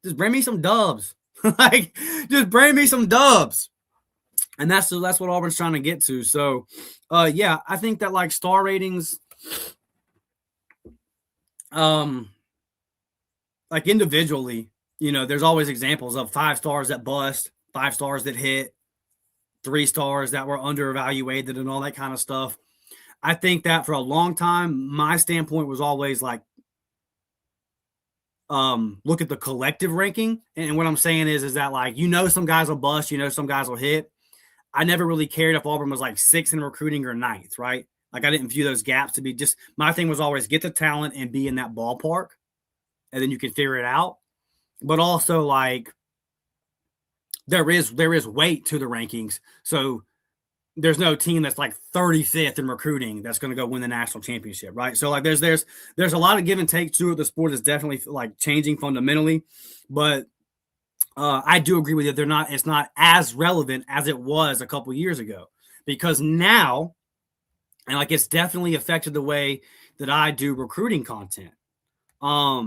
Just bring me some dubs. Like, just bring me some dubs. And that's what Auburn's trying to get to. So, yeah, I think that like star ratings, like individually, there's always examples of 5 stars that bust, 5 stars that hit, 3 stars that were underevaluated and all that kind of stuff. I think that for a long time, my standpoint was always like, look at the collective ranking. And what I'm saying is that like, some guys will bust, some guys will hit. I never really cared if Auburn was like 6th in recruiting or 9th, right? Like, I didn't view those gaps to be just, my thing was always get the talent and be in that ballpark, and then you can figure it out. But also, like, there is weight to the rankings. So there's no team that's like 35th in recruiting that's going to go win the national championship, right? So like there's a lot of give and take to it. The sport is definitely like changing fundamentally, but I do agree with you. It's not as relevant as it was a couple years ago, because now, and like, it's definitely affected the way that I do recruiting content. A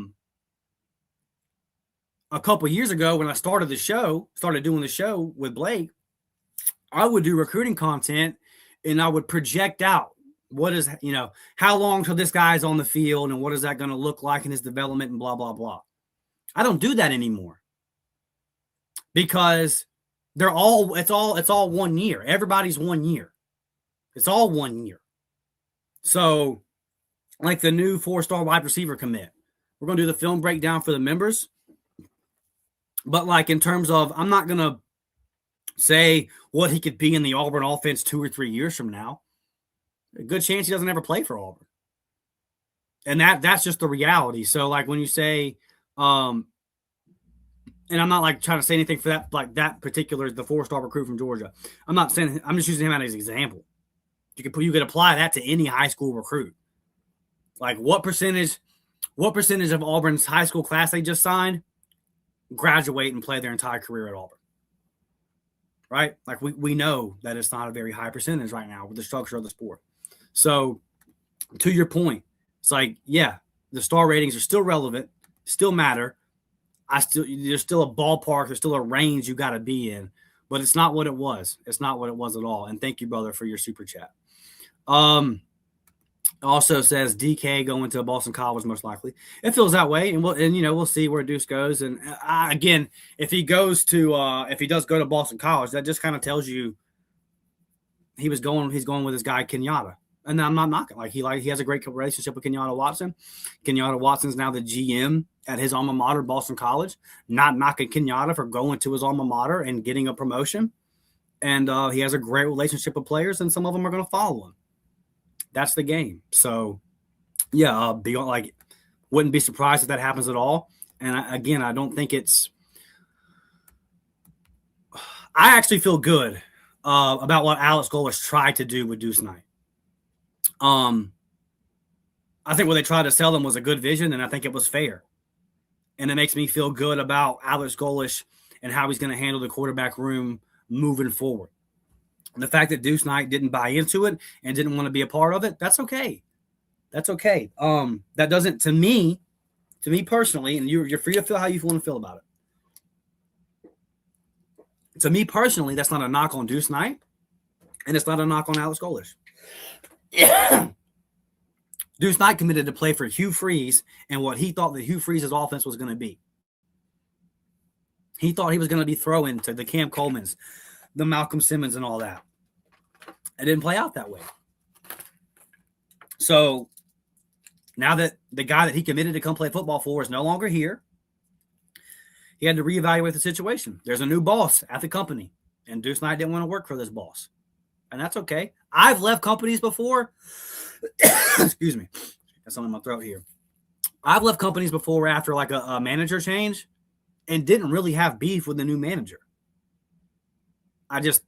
couple years ago, when I started doing the show with Blake, I would do recruiting content and I would project out what is, how long till this guy's on the field and what is that going to look like in his development and blah, blah, blah. I don't do that anymore, because it's all 1 year. Everybody's 1 year. It's all 1 year. So like the new 4-star wide receiver commit, we're going to do the film breakdown for the members. But like, in terms of, I'm not going to say what he could be in the Auburn offense 2 or 3 years from now. A good chance he doesn't ever play for Auburn. And that's just the reality. So like, when you say, and I'm not like trying to say anything for that, like that particular, the 4-star recruit from Georgia. I'm not saying, I'm just using him as an example. You could apply that to any high school recruit. Like, what percentage of Auburn's high school class they just signed graduate and play their entire career at Auburn? Right? Like, we know that it's not a very high percentage right now with the structure of the sport. So to your point, it's like, yeah, the star ratings are still relevant, still matter. There's still a ballpark, there's still a range you got to be in, but it's not what it was. It's not what it was at all. And thank you, brother, for your super chat. Also says DK going to Boston College most likely. It feels that way, and we'll see where Deuce goes. And again, if he does go to Boston College, that just kind of tells you he's going with his guy Kenyatta. And I'm not knocking. Like, he has a great relationship with Kenyatta Watson. Kenyatta Watson's now the GM at his alma mater, Boston College. Not knocking Kenyatta for going to his alma mater and getting a promotion. And he has a great relationship with players, and some of them are going to follow him. That's the game. So, yeah, wouldn't be surprised if that happens at all. And I don't think it's – I actually feel good about what Alex Golesh tried to do with Deuce Knight. I think what they tried to sell him was a good vision, and I think it was fair. And it makes me feel good about Alex Golesh and how he's going to handle the quarterback room moving forward. And the fact that Deuce Knight didn't buy into it and didn't want to be a part of it, that's okay. That's okay. That doesn't, to me personally, and you're free to feel how you want to feel about it. To me personally, that's not a knock on Deuce Knight, and it's not a knock on Alex Golesh. Deuce Knight committed to play for Hugh Freeze and what he thought that Hugh Freeze's offense was going to be. He thought he was going to be throwing to the Cam Coleman's, the Malcolm Simmons, and all that. It didn't play out that way. So now that the guy that he committed to come play football for is no longer here, he had to reevaluate the situation. There's a new boss at the company, and Deuce Knight didn't want to work for this boss. And that's okay. I've left companies before. Excuse me. Got something in my throat here. I've left companies before after like a manager change and didn't really have beef with the new manager. It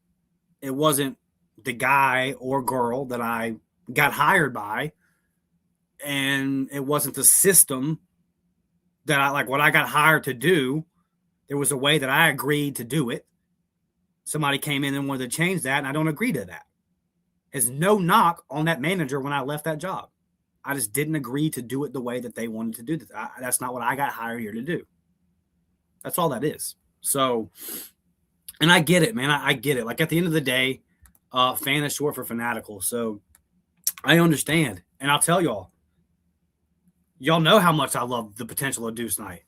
wasn't the guy or girl that I got hired by, and it wasn't the system that I like what I got hired to do. There was a way that I agreed to do it. Somebody came in and wanted to change that, and I don't agree to that. There's no knock on that manager when I left that job. I just didn't agree to do it the way that they wanted to do it. That's not what I got hired here to do. That's all that is. So, and I get it, man. I get it. Like at the end of the day, fan is short for fanatical. So I understand. And I'll tell y'all know how much I love the potential of Deuce Knight.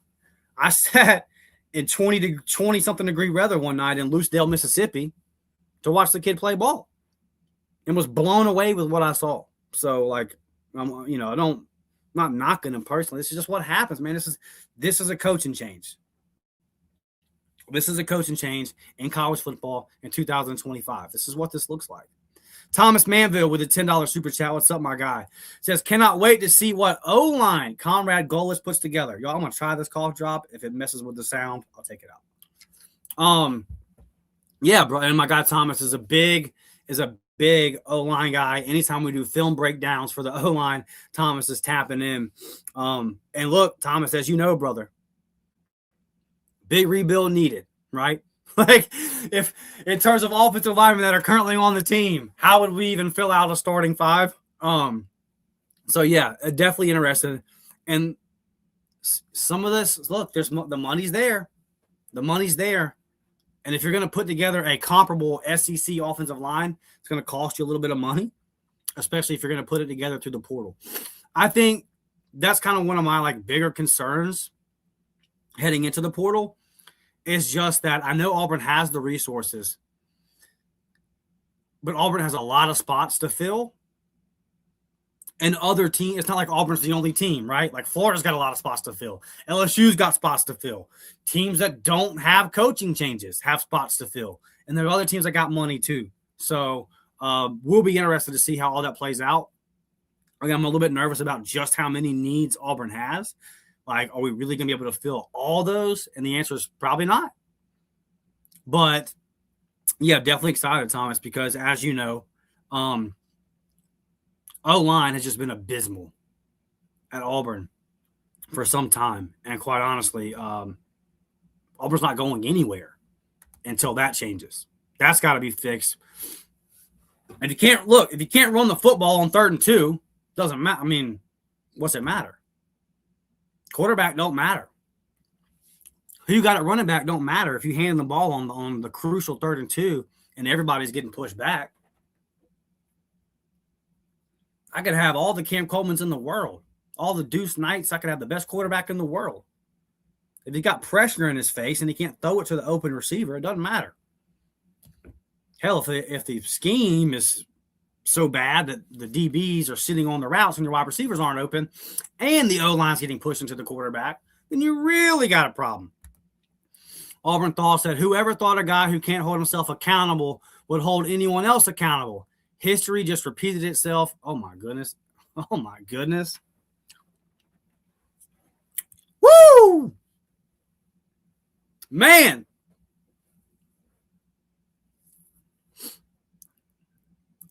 I sat in 20 something degree weather one night in Lucedale, Mississippi to watch the kid play ball and was blown away with what I saw. So like, I'm not knocking him personally. This is just what happens, man. This is a coaching change. This is a coaching change in college football in 2025. This is what this looks like. Thomas Manville with a $10 super chat. What's up, my guy? Says, cannot wait to see what O-line Conrad Golesh puts together. Y'all, I'm going to try this cough drop. If it messes with the sound, I'll take it out. Yeah, bro. And my guy Thomas is a big O-line guy. Anytime we do film breakdowns for the O-line, Thomas is tapping in. And look, Thomas, as you know, brother, big rebuild needed, right? Like, if in terms of offensive linemen that are currently on the team, how would we even fill out a starting five? So yeah, definitely interested. And some of this, look, the money's there. The money's there. And if you're going to put together a comparable SEC offensive line, it's going to cost you a little bit of money, especially if you're going to put it together through the portal. I think that's kind of one of my like bigger concerns heading into the portal. It's just that I know Auburn has the resources, but Auburn has a lot of spots to fill. And other teams, it's not like Auburn's the only team, right? Like Florida's got a lot of spots to fill. LSU's got spots to fill. Teams that don't have coaching changes have spots to fill. And there are other teams that got money too. So we'll be interested to see how all that plays out. I'm a little bit nervous about just how many needs Auburn has. Like, are we really going to be able to fill all those? And the answer is probably not. But, yeah, definitely excited, Thomas, because as you know, O-line has just been abysmal at Auburn for some time. And quite honestly, Auburn's not going anywhere until that changes. That's got to be fixed. And if you can't run the football on 3rd and 2, doesn't matter. I mean, what's it matter? Quarterback don't matter. Who you got at running back don't matter if you hand the ball on the crucial 3rd and 2 and everybody's getting pushed back. I could have all the Cam Colemans in the world, all the Deuce Knights. I could have the best quarterback in the world. If he got pressure in his face and he can't throw it to the open receiver, it doesn't matter. Hell, if the scheme is so bad that the DBs are sitting on the routes and your wide receivers aren't open and the O-line's getting pushed into the quarterback, then you really got a problem. Auburn Thaw said, whoever thought a guy who can't hold himself accountable would hold anyone else accountable? History just repeated itself. Oh, my goodness. Oh, my goodness. Woo! Man.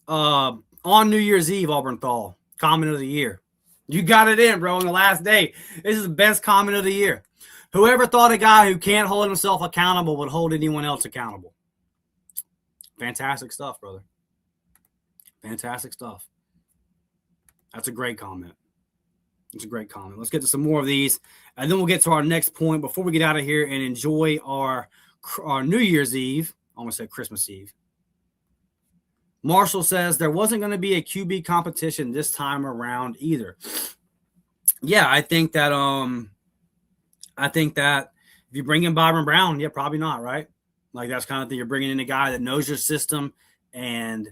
On New Year's Eve, Auburn Thaw, comment of the year. You got it in, bro, on the last day. This is the best comment of the year. Whoever thought a guy who can't hold himself accountable would hold anyone else accountable. Fantastic stuff, brother. Fantastic stuff. That's a great comment. It's a great comment. Let's get to some more of these, and then we'll get to our next point before we get out of here and enjoy our New Year's Eve. I almost said Christmas Eve. Marshall says there wasn't going to be a QB competition this time around either. Yeah, I think that if you bring in Auburn Brown, yeah, probably not, right? Like that's kind of thing. You're bringing in a guy that knows your system, and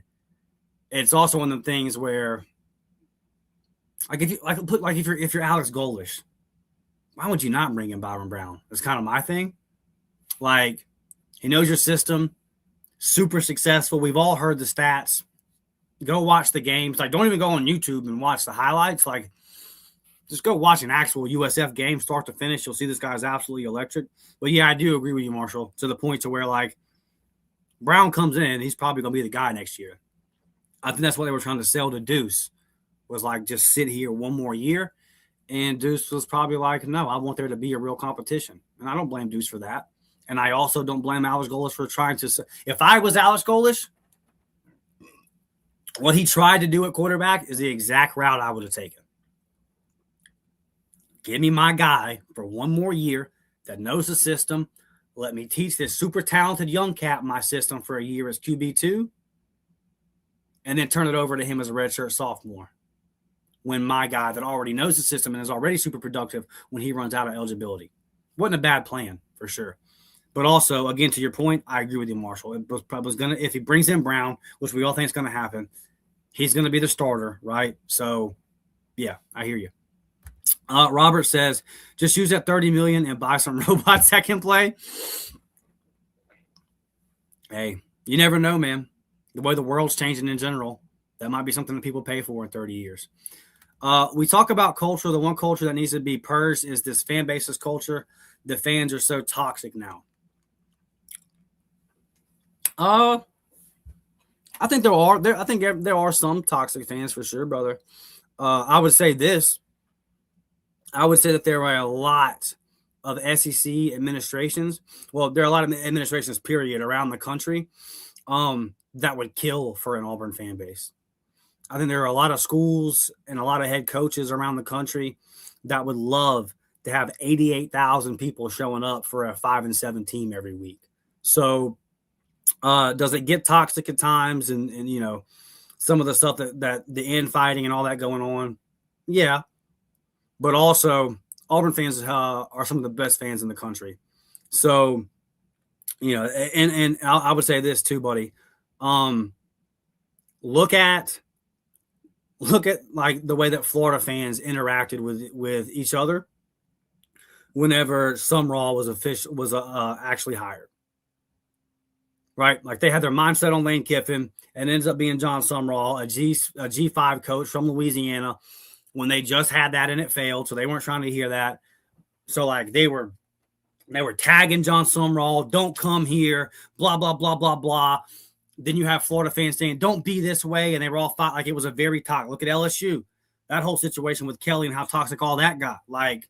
it's also one of the things where, like if you're Alex Golesh, why would you not bring in Auburn Brown? That's kind of my thing. Like he knows your system, super successful. We've all heard the stats. Go watch the games. Like don't even go on YouTube and watch the highlights. Like just go watch an actual USF game start to finish. You'll see this guy's absolutely electric. But yeah, I do agree with you, Marshall, to the point to where like Brown comes in, he's probably going to be the guy next year. I think that's what they were trying to sell to Deuce, was like just sit here one more year. And Deuce was probably like, no, I want there to be a real competition. And I don't blame Deuce for that. And I also don't blame Alex Golesh for trying to – if I was Alex Golesh, what he tried to do at quarterback is the exact route I would have taken. Give me my guy for one more year that knows the system. Let me teach this super talented young cat my system for a year as QB2, and then turn it over to him as a redshirt sophomore when my guy that already knows the system and is already super productive when he runs out of eligibility. Wasn't a bad plan for sure. But also, again, to your point, I agree with you, Marshall. It was probably going to, if he brings in Brown, which we all think is going to happen, he's going to be the starter, right? So, yeah, I hear you. Robert says, just use that $30 million and buy some robots that can play. Hey, you never know, man. The way the world's changing in general, that might be something that people pay for in 30 years. We talk about culture. The one culture that needs to be purged is this fan basis culture. The fans are so toxic now. I think there are some toxic fans for sure, brother. I would say this. I would say that there are a lot of SEC administrations. Well, there are a lot of administrations, period, around the country that would kill for an Auburn fan base. I think there are a lot of schools and a lot of head coaches around the country that would love to have 88,000 people showing up for a 5-7 team every week. So does it get toxic at times and you know, some of the stuff that the infighting and all that going on? Yeah. But also, Auburn fans are some of the best fans in the country. So, you know, and I would say this too, buddy. Look at like the way that Florida fans interacted with each other whenever Sumrall was actually hired. Right? Like they had their mindset on Lane Kiffin, and it ends up being John Sumrall, a G5 coach from Louisiana, when they just had that and it failed. So they weren't trying to hear that. So like they were tagging John Sumrall, don't come here, blah, blah, blah, blah, blah. Then you have Florida fans saying, don't be this way. And they were all fight like it was a very toxic. Look at LSU. That whole situation with Kelly and how toxic all that got. Like,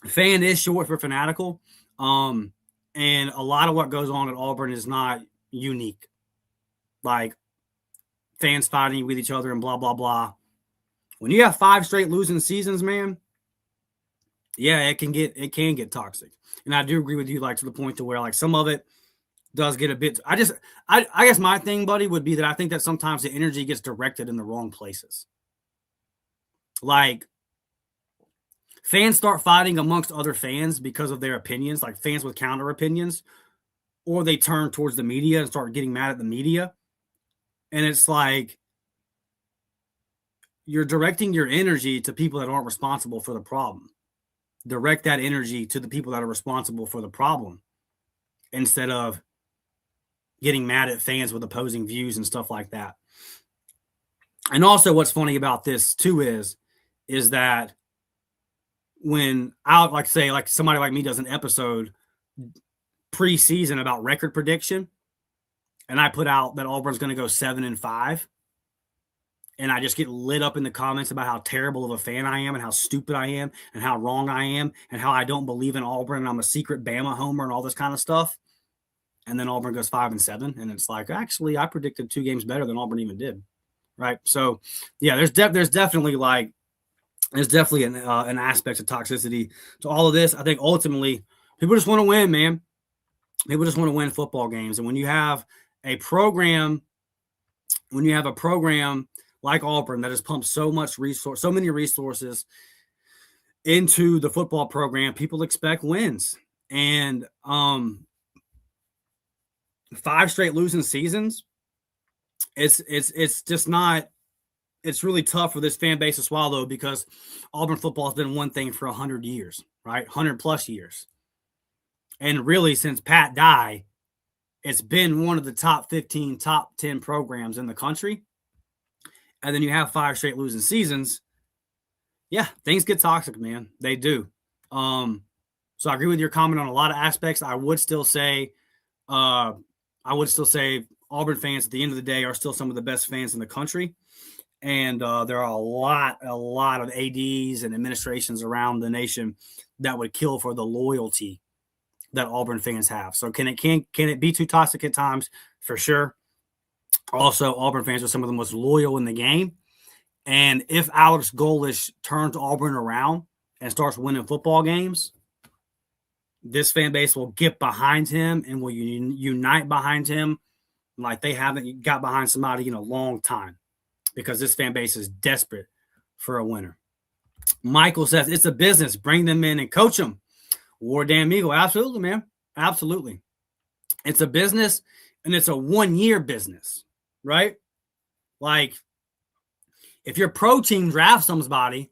fan is short for fanatical. And a lot of what goes on at Auburn is not unique. Like, fans fighting with each other and blah, blah, blah. When you have 5 straight losing seasons, man, yeah, it can get toxic. And I do agree with you, like, to the point to where, like, some of it does get a bit. I guess my thing, buddy, would be that I think that sometimes the energy gets directed in the wrong places. Like, fans start fighting amongst other fans because of their opinions, like fans with counter opinions, or they turn towards the media and start getting mad at the media. And it's like, you're directing your energy to people that aren't responsible for the problem. Direct that energy to the people that are responsible for the problem instead of getting mad at fans with opposing views and stuff like that. And also what's funny about this too is that when I like say like somebody like me does an episode preseason about record prediction, and I put out that Auburn's going to go 7-5, and I just get lit up in the comments about how terrible of a fan I am and how stupid I am and how wrong I am and how I don't believe in Auburn and I'm a secret Bama homer and all this kind of stuff. And then Auburn goes 5-7, and it's like, actually, I predicted 2 games better than Auburn even did, right? So, yeah, there's definitely an aspect of toxicity to all of this. I think ultimately people just want to win, man. People just want to win football games. And when you have a program like Auburn that has pumped so many resources into the football program, people expect wins. And 5 straight losing seasons, it's just not. It's really tough for this fan base to swallow because Auburn football has been one thing for 100 years, right? 100 plus years. And really, since Pat Dye, it's been one of the top 15, top 10 programs in the country. And then you have 5 straight losing seasons. Yeah, things get toxic, man. They do. So I agree with your comment on a lot of aspects. I would still say Auburn fans at the end of the day are still some of the best fans in the country. And there are a lot of ADs and administrations around the nation that would kill for the loyalty that Auburn fans have. So can it be too toxic at times? For sure. Also, Auburn fans are some of the most loyal in the game. And if Alex Golesh turns Auburn around and starts winning football games, this fan base will get behind him and will unite behind him like they haven't got behind somebody in a long time, because this fan base is desperate for a winner. Michael says, it's a business. Bring them in and coach them. War Damn Eagle. Absolutely, man. Absolutely. It's a business, and it's a 1-year business, right? Like, if your pro team drafts somebody,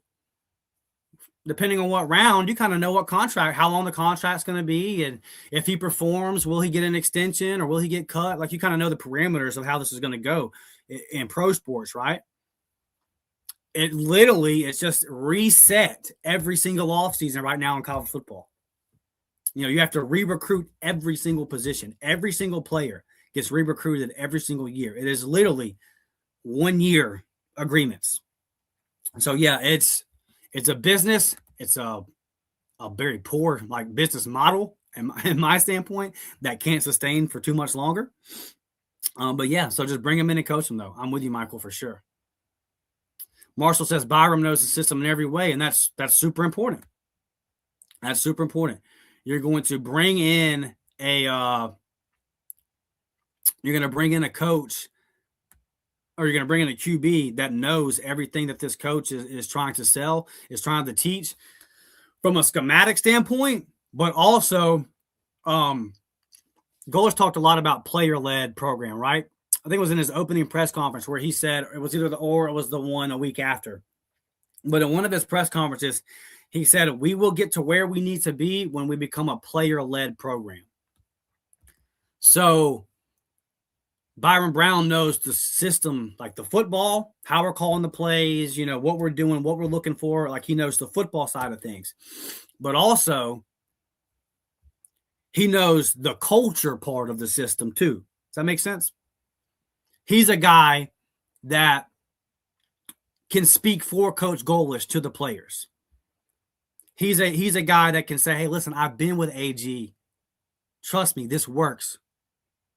depending on what round, you kind of know what contract, how long the contract's going to be. And if he performs, will he get an extension or will he get cut? Like, you kind of know the parameters of how this is going to go in pro sports, right? It's just reset every single offseason right now in college football. You have to re-recruit every single position. Every single player gets re-recruited every single year. It is literally 1-year agreements. So yeah, it's a business. It's a very poor business model in my standpoint that can't sustain for too much longer. But yeah, so just bring them in and coach them though. I'm with you, Michael, for sure. Marshall says Byram knows the system in every way, and that's super important. That's super important. You're going to bring in a coach, or you're going to bring in a QB that knows everything that this coach is trying to sell, is trying to teach from a schematic standpoint, but also Golesh talked a lot about player-led program, right? I think it was in his opening press conference where he said it was either it was the one a week after. But in one of his press conferences, he said, we will get to where we need to be when we become a player-led program. So Byron Brown knows the system, like the football, how we're calling the plays, what we're doing, what we're looking for. Like, he knows the football side of things. But also, he knows the culture part of the system too. Does that make sense? He's a guy that can speak for Coach Golesh to the players. He's a guy that can say, hey, listen, I've been with AG. Trust me, this works,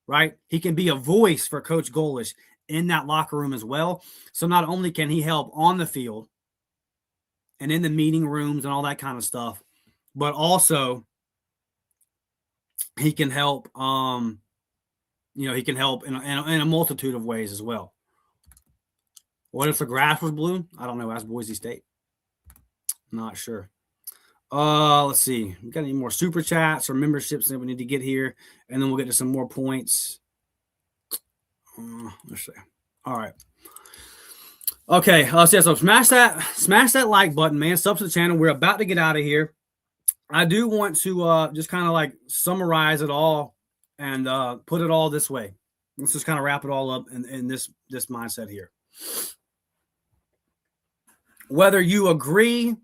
right? He can be a voice for Coach Golesh in that locker room as well. So not only can he help on the field and in the meeting rooms and all that kind of stuff, but also he can help, he can help in a multitude of ways as well. What if the grass was blue? I don't know. Ask Boise State. Not sure. Let's see. We got any more super chats or memberships that we need to get here, and then we'll get to some more points. Let's see. All right. Okay. So smash that like button, man. Sub to the channel. We're about to get out of here. I do want to just kind of summarize it all and put it all this way. Let's just kind of wrap it all up in this mindset here. Whether you agree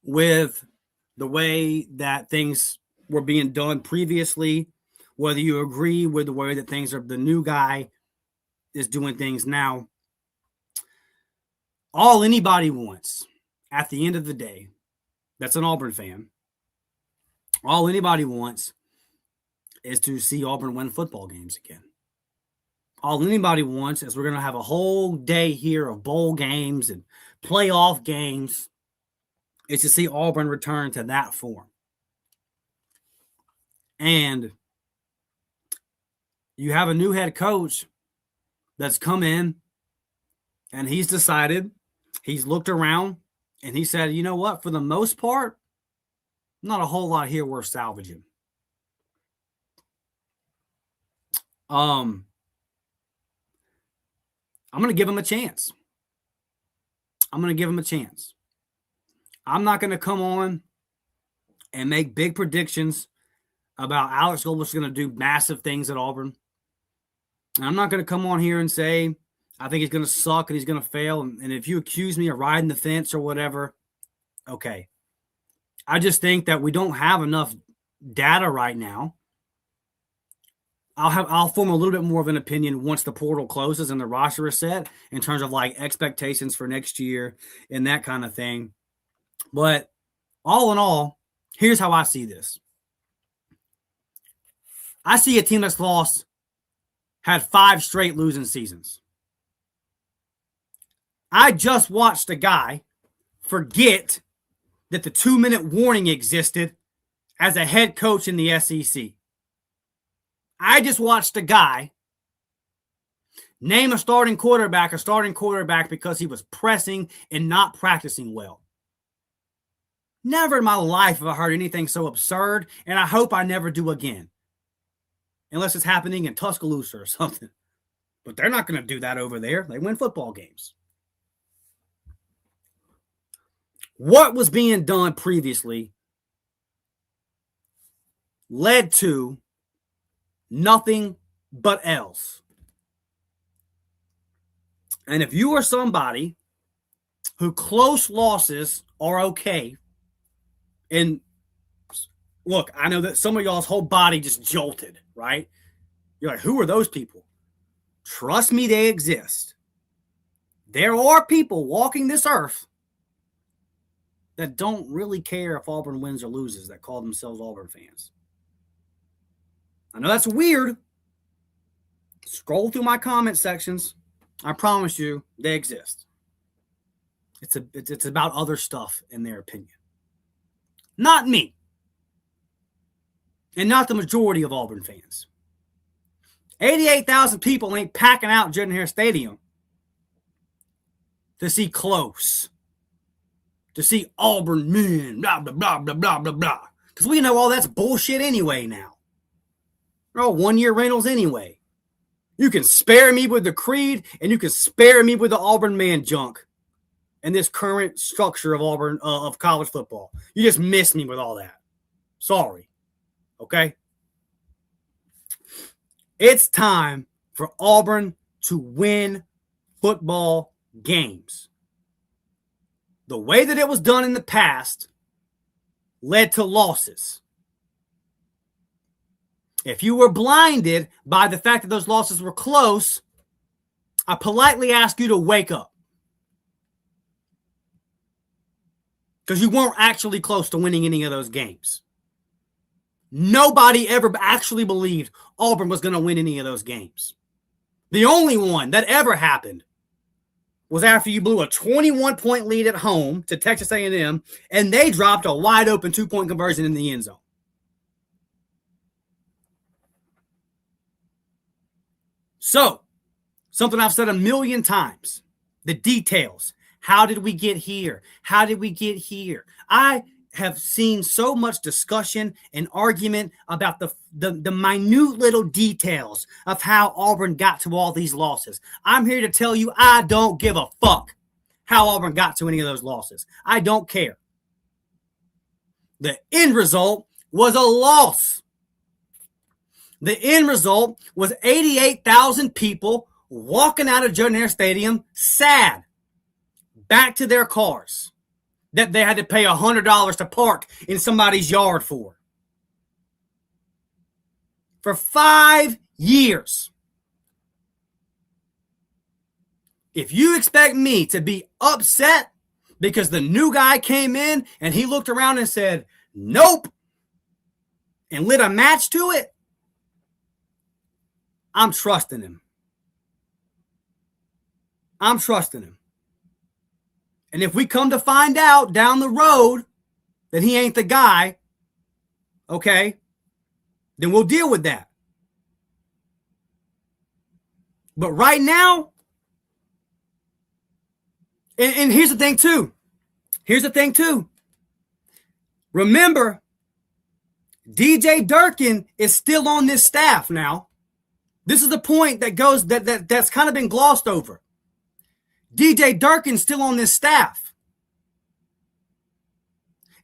with the way that things were being done previously, whether you agree with the way that things are, the new guy is doing things now, all anybody wants at the end of the day, that's an Auburn fan, all anybody wants is to see Auburn win football games again. All anybody wants is we're going to have a whole day here of bowl games and playoff games, is to see Auburn return to that form. And You have a new head coach that's come in and he's decided, he's looked around and he said, you know what, for the most part, not a whole lot here worth salvaging. I'm going to give him a chance. I'm not going to come on and make big predictions about Alex Golesh is going to do massive things at Auburn. And I'm not going to come on here and say, I think he's going to suck and he's going to fail. And if you accuse me of riding the fence or whatever, okay. I just think that we don't have enough data right now. I'll form a little bit more of an opinion once the portal closes and the roster is set in terms of like expectations for next year and that kind of thing. But all in all, here's how I see this. I see a team that's had 5 straight losing seasons. I just watched a guy forget that the 2-minute warning existed as a head coach in the SEC. I just watched a guy name a starting quarterback because he was pressing and not practicing well. Never in my life have I heard anything so absurd, and I hope I never do again. Unless it's happening in Tuscaloosa or something. But they're not going to do that over there. They win football games. What was being done previously led to nothing but else. And if you are somebody who close losses are okay, and look, I know that some of y'all's whole body just jolted, right? You're like, who are those people? Trust me, they exist. There are people walking this earth that don't really care if Auburn wins or loses that call themselves Auburn fans. I know that's weird. Scroll through my comment sections. I promise you, they exist. It's about other stuff in their opinion. Not me. And not the majority of Auburn fans. 88,000 people ain't packing out Jordan-Hare Stadium to see close. To see Auburn men, blah, blah, blah, blah, blah, blah, blah. Because we know all that's bullshit anyway now. They're all one-year rentals anyway. You can spare me with the creed, and you can spare me with the Auburn man junk and this current structure of Auburn of college football. You just miss me with all that. Sorry. Okay? It's time for Auburn to win football games. The way that it was done in the past led to losses. If you were blinded by the fact that those losses were close, I politely ask you to wake up. Because you weren't actually close to winning any of those games. Nobody ever actually believed Auburn was going to win any of those games. The only one that ever happened was after you blew a 21-point lead at home to Texas A&M, and they dropped a wide-open 2-point conversion in the end zone. So, something I've said a million times, the details. How did we get here? How did we get here? I have seen so much discussion and argument about the minute little details of how Auburn got to all these losses. I'm here to tell you I don't give a fuck how Auburn got to any of those losses. I don't care. The end result was a loss. The end result was 88,000 people walking out of Jordan-Hare Stadium sad, back to their cars that they had to pay $100 to park in somebody's yard for. For 5 years. If you expect me to be upset because the new guy came in and he looked around and said, nope, and lit a match to it, I'm trusting him. I'm trusting him. And if we come to find out down the road that he ain't the guy, okay, then we'll deal with that. But right now, and here's the thing too. Remember, DJ Durkin is still on this staff now. This is the point that's kind of been glossed over. DJ Durkin's still on this staff.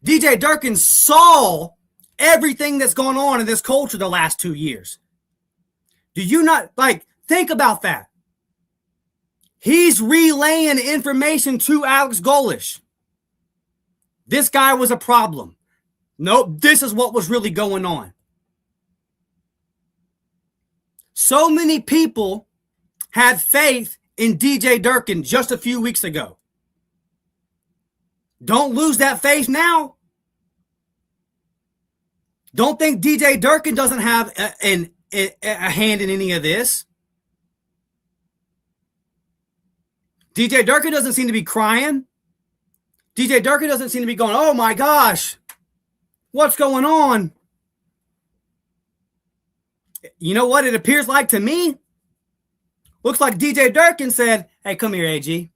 DJ Durkin saw everything that's gone on in this culture the last 2 years. Do you not, think about that? He's relaying information to Alex Golesh. This guy was a problem. Nope, this is what was really going on. So many people had faith in DJ Durkin just a few weeks ago. Don't lose that faith now. Don't think DJ Durkin doesn't have a hand in any of this. DJ Durkin doesn't seem to be crying. DJ Durkin doesn't seem to be going, oh my gosh, what's going on? You know what it appears like to me? Looks like DJ Durkin said, hey, come here, AG.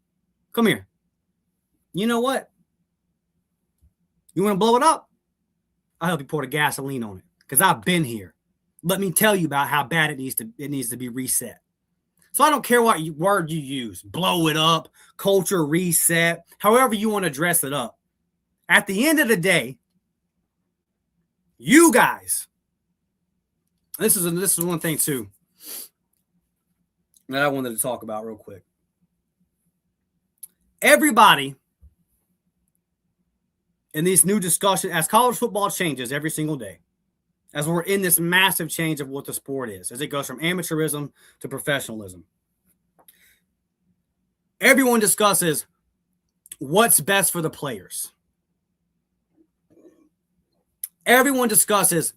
Come here. You know what? You want to blow it up? I'll help you pour the gasoline on it because I've been here. Let me tell you about how bad it needs to be reset. So I don't care what word you use, blow it up, culture reset, however you want to dress it up. At the end of the day, you guys, this is one thing too that I wanted to talk about real quick. Everybody in these new discussions, as college football changes every single day, as we're in this massive change of what the sport is, as it goes from amateurism to professionalism. Everyone discusses what's best for the players. Everyone discusses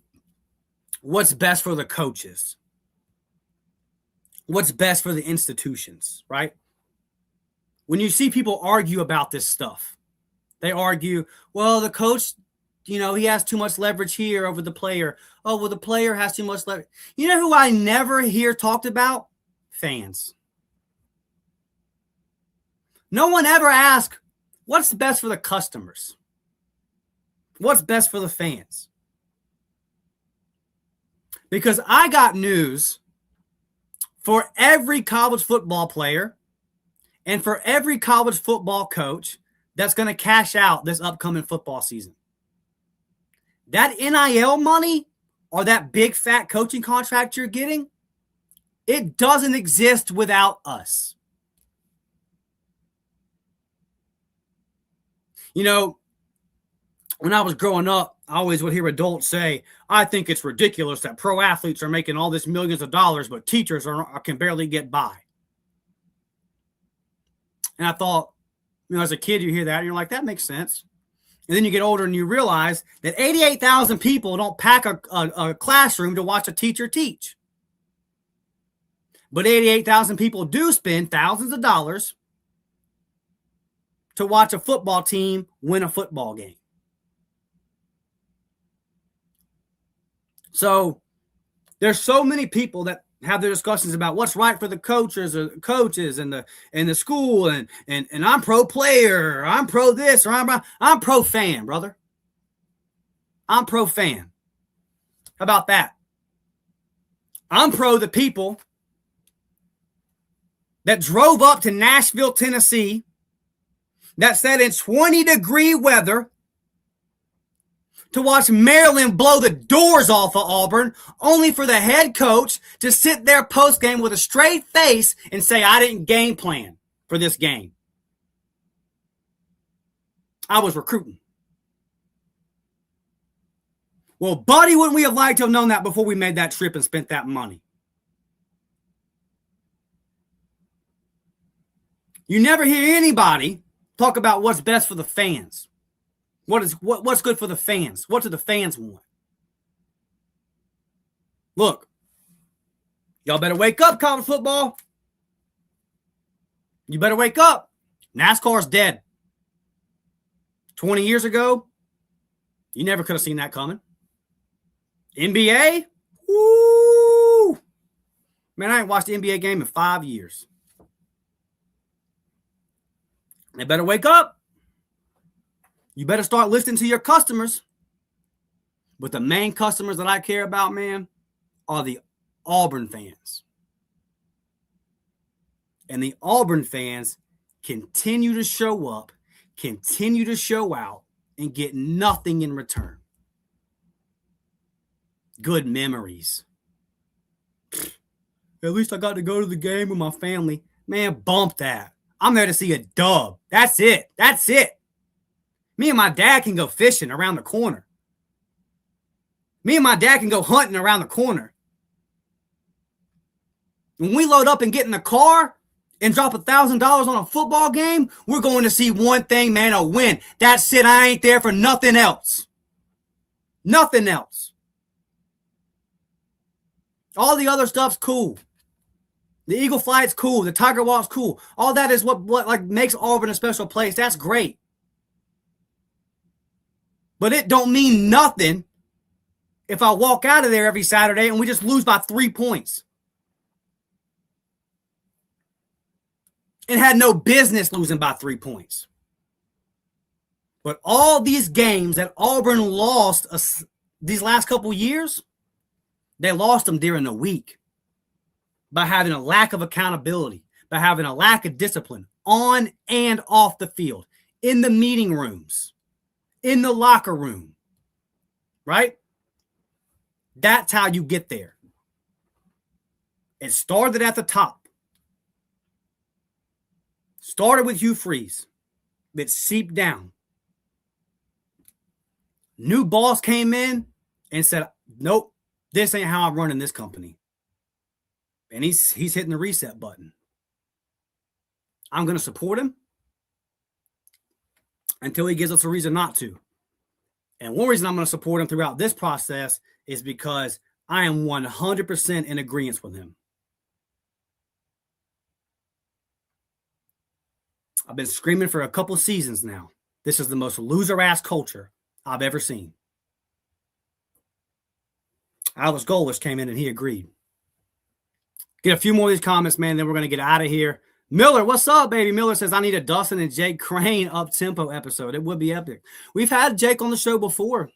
what's best for the coaches. What's best for the institutions, right? When you see people argue about this stuff, they argue, well, the coach, he has too much leverage here over the player. Oh, well, the player has too much leverage. You know who I never hear talked about? Fans. No one ever asks, what's best for the customers? What's best for the fans? Because I got news for every college football player and for every college football coach that's going to cash out this upcoming football season. That NIL money or that big fat coaching contract you're getting, it doesn't exist without us. When I was growing up, I always would hear adults say, I think it's ridiculous that pro athletes are making all this millions of dollars, but teachers can barely get by. And I thought, as a kid, you hear that and you're like, that makes sense. And then you get older and you realize that 88,000 people don't pack a classroom to watch a teacher teach. But 88,000 people do spend thousands of dollars to watch a football team win a football game. So there's so many people that have their discussions about what's right for the coaches and the school and I'm pro player, or I'm pro this, or I'm pro fan, brother. I'm pro fan. How about that? I'm pro the people that drove up to Nashville, Tennessee, that sat in 20-degree weather to watch Maryland blow the doors off of Auburn, only for the head coach to sit there post-game with a straight face and say, I didn't game plan for this game. I was recruiting. Well, buddy, wouldn't we have liked to have known that before we made that trip and spent that money? You never hear anybody talk about what's best for the fans. What's good for the fans? What do the fans want? Look, y'all better wake up, college football. You better wake up. NASCAR's dead. 20 years ago, you never could have seen that coming. NBA, woo! Man, I ain't watched the NBA game in 5 years. They better wake up. You better start listening to your customers. But the main customers that I care about, man, are the Auburn fans. And the Auburn fans continue to show up, continue to show out, and get nothing in return. Good memories. At least I got to go to the game with my family. Man, bump that. I'm there to see a dub. That's it. That's it. Me and my dad can go fishing around the corner. Me and my dad can go hunting around the corner. When we load up and get in the car and drop $1,000 on a football game, we're going to see one thing, man, a win. That's it. I ain't there for nothing else. Nothing else. All the other stuff's cool. The Eagle Flight's cool. The Tiger Walk's cool. All that is what like makes Auburn a special place. That's great. But it don't mean nothing if I walk out of there every Saturday and we just lose by 3 points. And had no business losing by 3 points. But all these games that Auburn lost these last couple years, they lost them during the week by having a lack of accountability, by having a lack of discipline on and off the field, in the meeting rooms, in the locker room, right? That's how you get there. It started at the top. Started with Hugh Freeze. It seeped down. New boss came in and said, nope, this ain't how I'm running this company. And he's hitting the reset button. I'm going to support him until he gives us a reason not to. And one reason I'm going to support him throughout this process is because I am 100% in agreement with him. I've been screaming for a couple seasons now. This is the most loser-ass culture I've ever seen. Alex Golesh came in and he agreed. Get a few more of these comments, man, then we're going to get out of here. Miller, what's up, baby? Miller says, I need a Dustin and Jake Crane up-tempo episode. It would be epic. We've had Jake on the show before,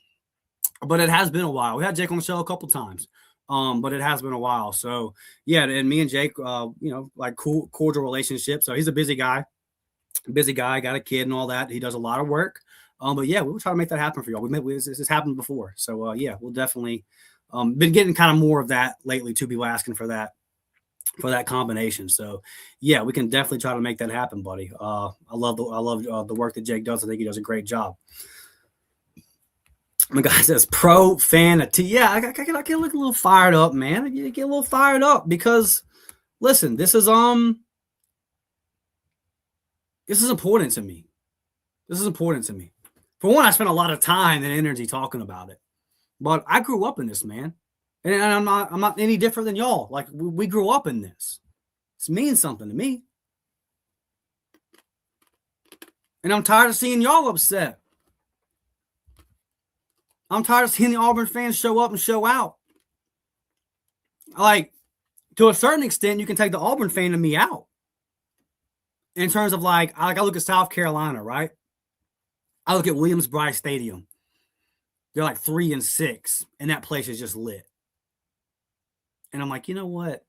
but it has been a while. We had Jake on the show a couple times, but it has been a while. So, yeah, and me and Jake, like cordial relationship. So he's a busy guy, got a kid and all that. He does a lot of work. But, yeah, we'll try to make that happen for y'all. This has happened before. So, yeah, we'll definitely been getting kind of more of that lately, too, people asking for that combination. So yeah, we can definitely try to make that happen, buddy. I love the work that Jake does. I think he does a great job. My guy says pro fan. Yeah, I get a little fired up, man. I get a little fired up because listen, this is important to me. This is important to me. For one, I spent a lot of time and energy talking about it, but I grew up in this, man. And I'm not any different than y'all. Like we grew up in this. This means something to me. And I'm tired of seeing y'all upset. I'm tired of seeing the Auburn fans show up and show out. Like, to a certain extent, you can take the Auburn fan and me out. In terms of I look at South Carolina, right? I look at Williams-Brice Stadium. They're like 3-6, and that place is just lit. And I'm like, you know what?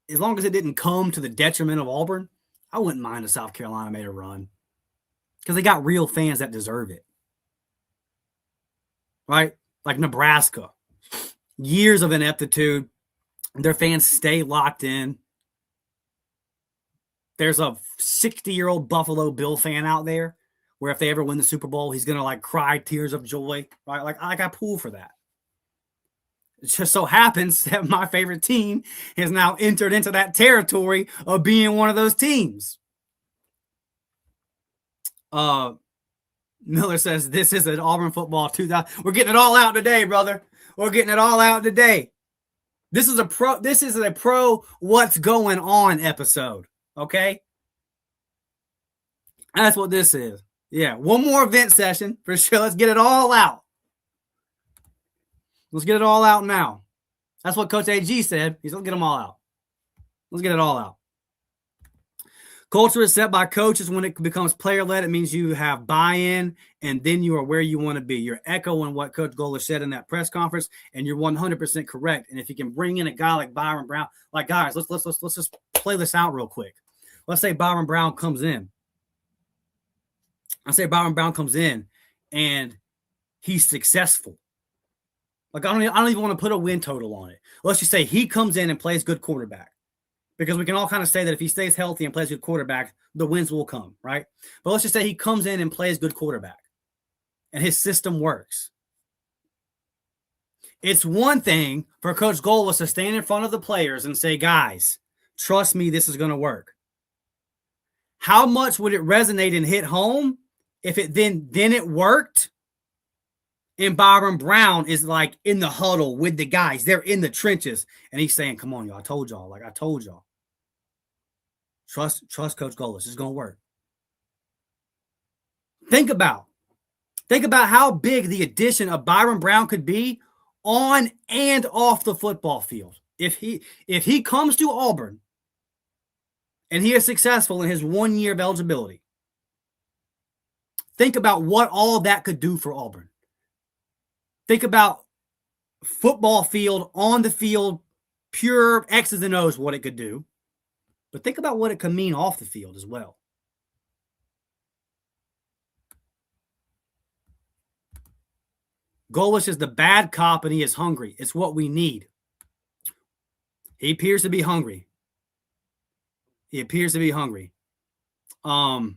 As long as it didn't come to the detriment of Auburn, I wouldn't mind if South Carolina made a run. Because they got real fans that deserve it. Right? Like Nebraska. Years of ineptitude. Their fans stay locked in. There's a 60-year-old Buffalo Bill fan out there where if they ever win the Super Bowl, he's going to cry tears of joy. Right? Like I pull for that. It just so happens that my favorite team has now entered into that territory of being one of those teams. Miller says, this is an Auburn football 2000. We're getting it all out today, brother. We're getting it all out today. This is a pro what's going on episode. Okay? That's what this is. Yeah, one more event session for sure. Let's get it all out. Let's get it all out now. That's what Coach AG said. He's going to get them all out. Let's get it all out. Culture is set by coaches. When it becomes player-led, it means you have buy-in, and then you are where you want to be. You're echoing what Coach Golesh said in that press conference, and you're 100% correct. And if you can bring in a guy like Byron Brown, like guys, let's just play this out real quick. Let's say Byron Brown comes in. And he's successful. Like I don't even want to put a win total on it. Let's just say he comes in and plays good quarterback. Because we can all kind of say that if he stays healthy and plays good quarterback, the wins will come, right? But let's just say he comes in and plays good quarterback and his system works. It's one thing for Coach Golesh to stand in front of the players and say, guys, trust me, this is going to work. How much would it resonate and hit home if it then it worked? And Byron Brown is like in the huddle with the guys. They're in the trenches. And he's saying, come on, y'all. I told y'all. Trust Coach Golesh. It's going to work. Think about how big the addition of Byron Brown could be on and off the football field. If he comes to Auburn and he is successful in his 1 year of eligibility, think about what all of that could do for Auburn. Think about football field, on the field, pure X's and O's, what it could do. But think about what it could mean off the field as well. Golesh is the bad cop and he is hungry. It's what we need. He appears to be hungry. And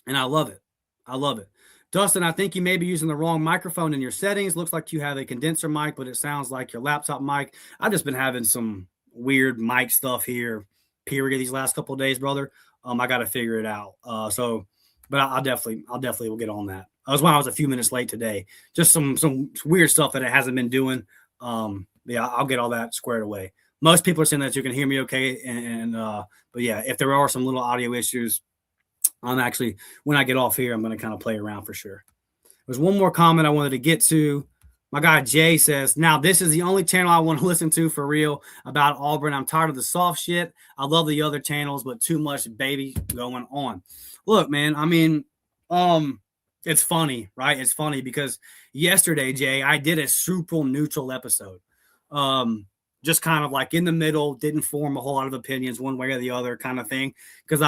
I love it. Dustin, I think you may be using the wrong microphone in your settings. Looks like you have a condenser mic, but it sounds like your laptop mic. I've just been having some weird mic stuff here, period, these last couple of days, brother. I got to figure it out. But I'll definitely will get on that. That was when I was a few minutes late today. Just some weird stuff that it hasn't been doing. Yeah, I'll get all that squared away. Most people are saying that you can hear me okay. But yeah, if there are some little audio issues, I'm actually, when I get off here, I'm going to kind of play around for sure. There's one more comment I wanted to get to. My guy Jay says, now this is the only channel I want to listen to for real about Auburn. I'm tired of the soft shit. I love the other channels, but too much baby going on. Look, man, I mean, it's funny, right? It's funny because yesterday, Jay, I did a super neutral episode. Just kind of like in the middle, didn't form a whole lot of opinions one way or the other kind of thing. Because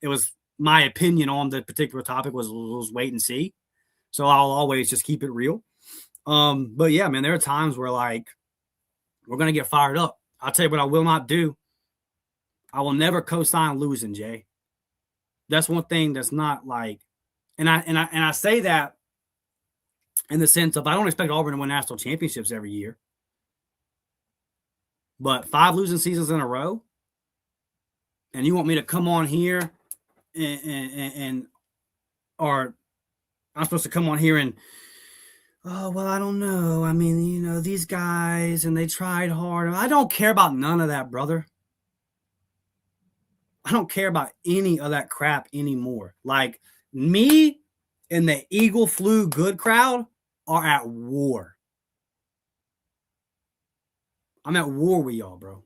it was my opinion on the particular topic was wait and see. So I'll always just keep it real. But yeah, man, there are times where like we're going to get fired up. I'll tell you what I will not do. I will never co-sign losing, Jay. That's one thing that's not like, and I say that in the sense of I don't expect Auburn to win national championships every year. But 5 losing seasons in a row, and you want me to come on here or I'm supposed to come on here and, oh, well, I don't know. I mean, these guys, and they tried hard. I don't care about none of that, brother. I don't care about any of that crap anymore. Like, me and the Eagle Flew Good crowd are at war. I'm at war with y'all, bro.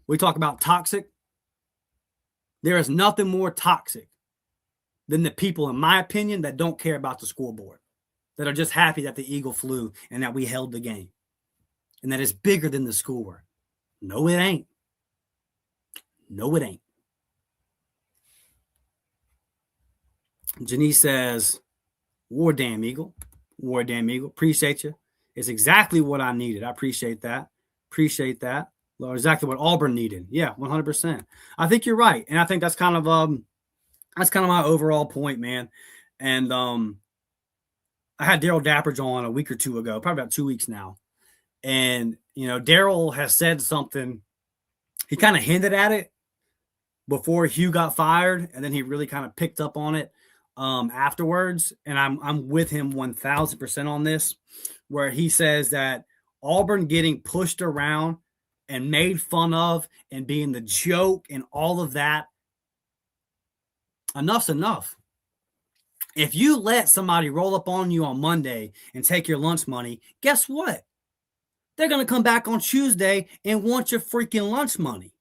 We talk about toxic. There is nothing more toxic than the people, in my opinion, that don't care about the scoreboard, that are just happy that the Eagle flew and that we held the game, and that it's bigger than the score. No, it ain't. No, it ain't. Janice says, war damn Eagle. War damn Eagle. Appreciate you. It's exactly what I needed. I appreciate that. Exactly what Auburn needed. Yeah, 100%. I think you're right. And I think that's kind of my overall point, man. And I had Daryl Dappridge on a week or two ago, probably about 2 weeks now. And, Daryl has said something. He kind of hinted at it before Hugh got fired, and then he really kind of picked up on it afterwards. And I'm with him 1,000% on this, where he says that Auburn getting pushed around and made fun of and being the joke and all of that, enough's enough. If you let somebody roll up on you on Monday and take your lunch money, guess what? they're going to come back on Tuesday and want your freaking lunch money.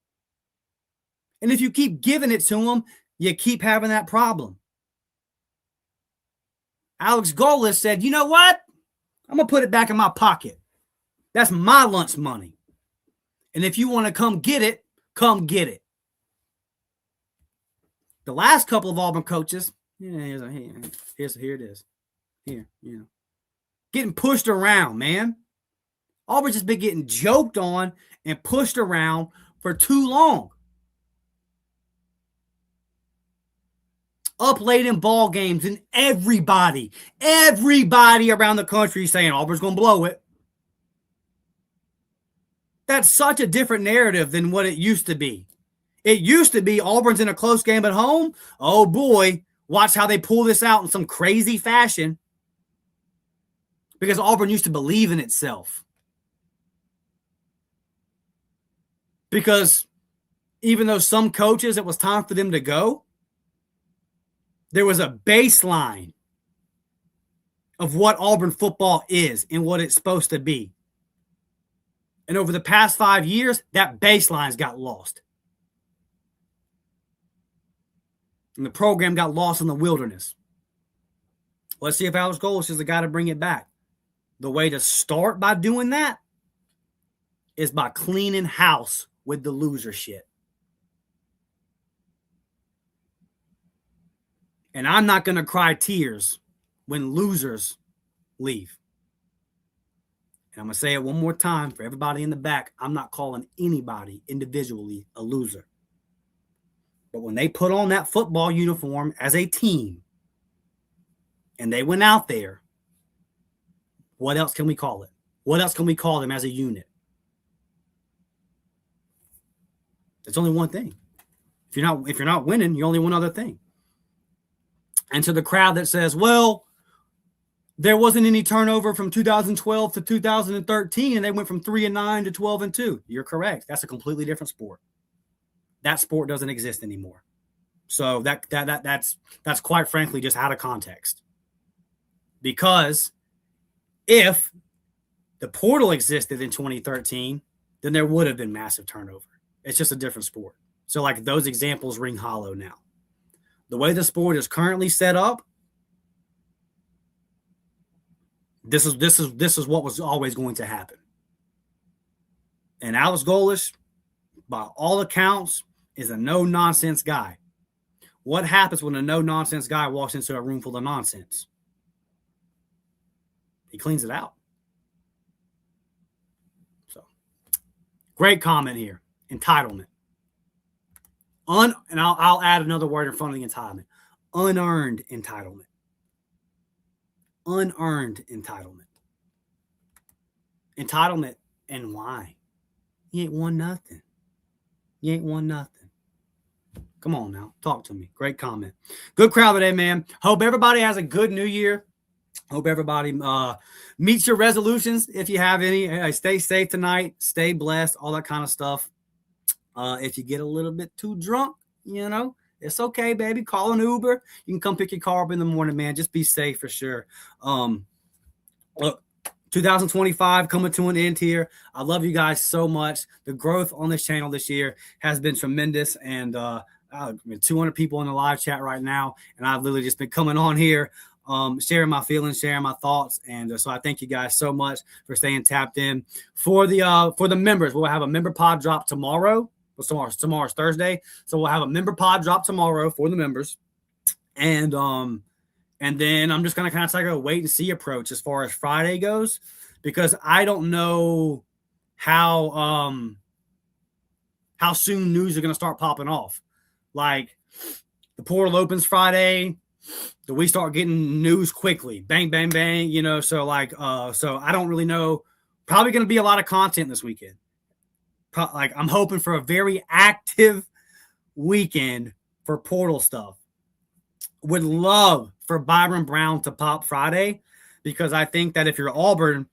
And if you keep giving it to them, you keep having that problem. Alex Golesh said, you know what? I'm going to put it back in my pocket. That's my lunch money. And if you want to come get it, come get it. The last couple of Auburn coaches, here it is. Here, getting pushed around, man. Auburn's just been getting joked on and pushed around for too long. Up late in ball games, and everybody around the country saying Auburn's going to blow it. That's such a different narrative than what it used to be. It used to be Auburn's in a close game at home. Oh, boy, watch how they pull this out in some crazy fashion. Because Auburn used to believe in itself. Because even though some coaches, it was time for them to go, there was a baseline of what Auburn football is and what it's supposed to be. And over the past 5 years, that baseline's got lost. And the program got lost in the wilderness. Let's see if Alex Golesh is the guy to bring it back. The way to start by doing that is by cleaning house with the loser shit. And I'm not going to cry tears when losers leave. And I'm going to say it one more time for everybody in the back. I'm not calling anybody individually a loser. But when they put on that football uniform as a team and they went out there, what else can we call it? What else can we call them as a unit? There's only one thing. If you're not winning, you're only one other thing. And to the crowd that says, well, there wasn't any turnover from 2012 to 2013, and they went from 3-9 to 12-2. You're correct. That's a completely different sport. That sport doesn't exist anymore. So that's quite frankly just out of context. Because if the portal existed in 2013, then there would have been massive turnover. It's just a different sport. So like those examples ring hollow now. The way the sport is currently set up, this is what was always going to happen. And Alex Golesh, by all accounts, is a no-nonsense guy. What happens when a no-nonsense guy walks into a room full of nonsense? He cleans it out. So, great comment here. Entitlement. And I'll add another word in front of the entitlement. Unearned entitlement. Unearned entitlement. Entitlement, and why? You ain't won nothing. You ain't won nothing. Come on now. Talk to me. Great comment. Good crowd today, man. Hope everybody has a good new year. Hope everybody meets your resolutions if you have any. Stay safe tonight. Stay blessed. All that kind of stuff. If you get a little bit too drunk, it's okay, baby. Call an Uber. You can come pick your car up in the morning, man. Just be safe for sure. Look, 2025 coming to an end here. I love you guys so much. The growth on this channel this year has been tremendous. And 200 people in the live chat right now. And I've literally just been coming on here, sharing my feelings, sharing my thoughts. And so I thank you guys so much for staying tapped in. For the members, we'll have a member pod drop tomorrow. Tomorrow's Thursday. So we'll have a member pod drop tomorrow for the members. And then I'm just going to kind of take a wait and see approach as far as Friday goes, because I don't know how soon news are going to start popping off. Like the portal opens Friday, do we start getting news quickly? Bang, bang, bang, so so I don't really know. Probably going to be a lot of content this weekend. I'm hoping for a very active weekend for portal stuff. Would love for Byron Brown to pop Friday, because I think that if you're Auburn,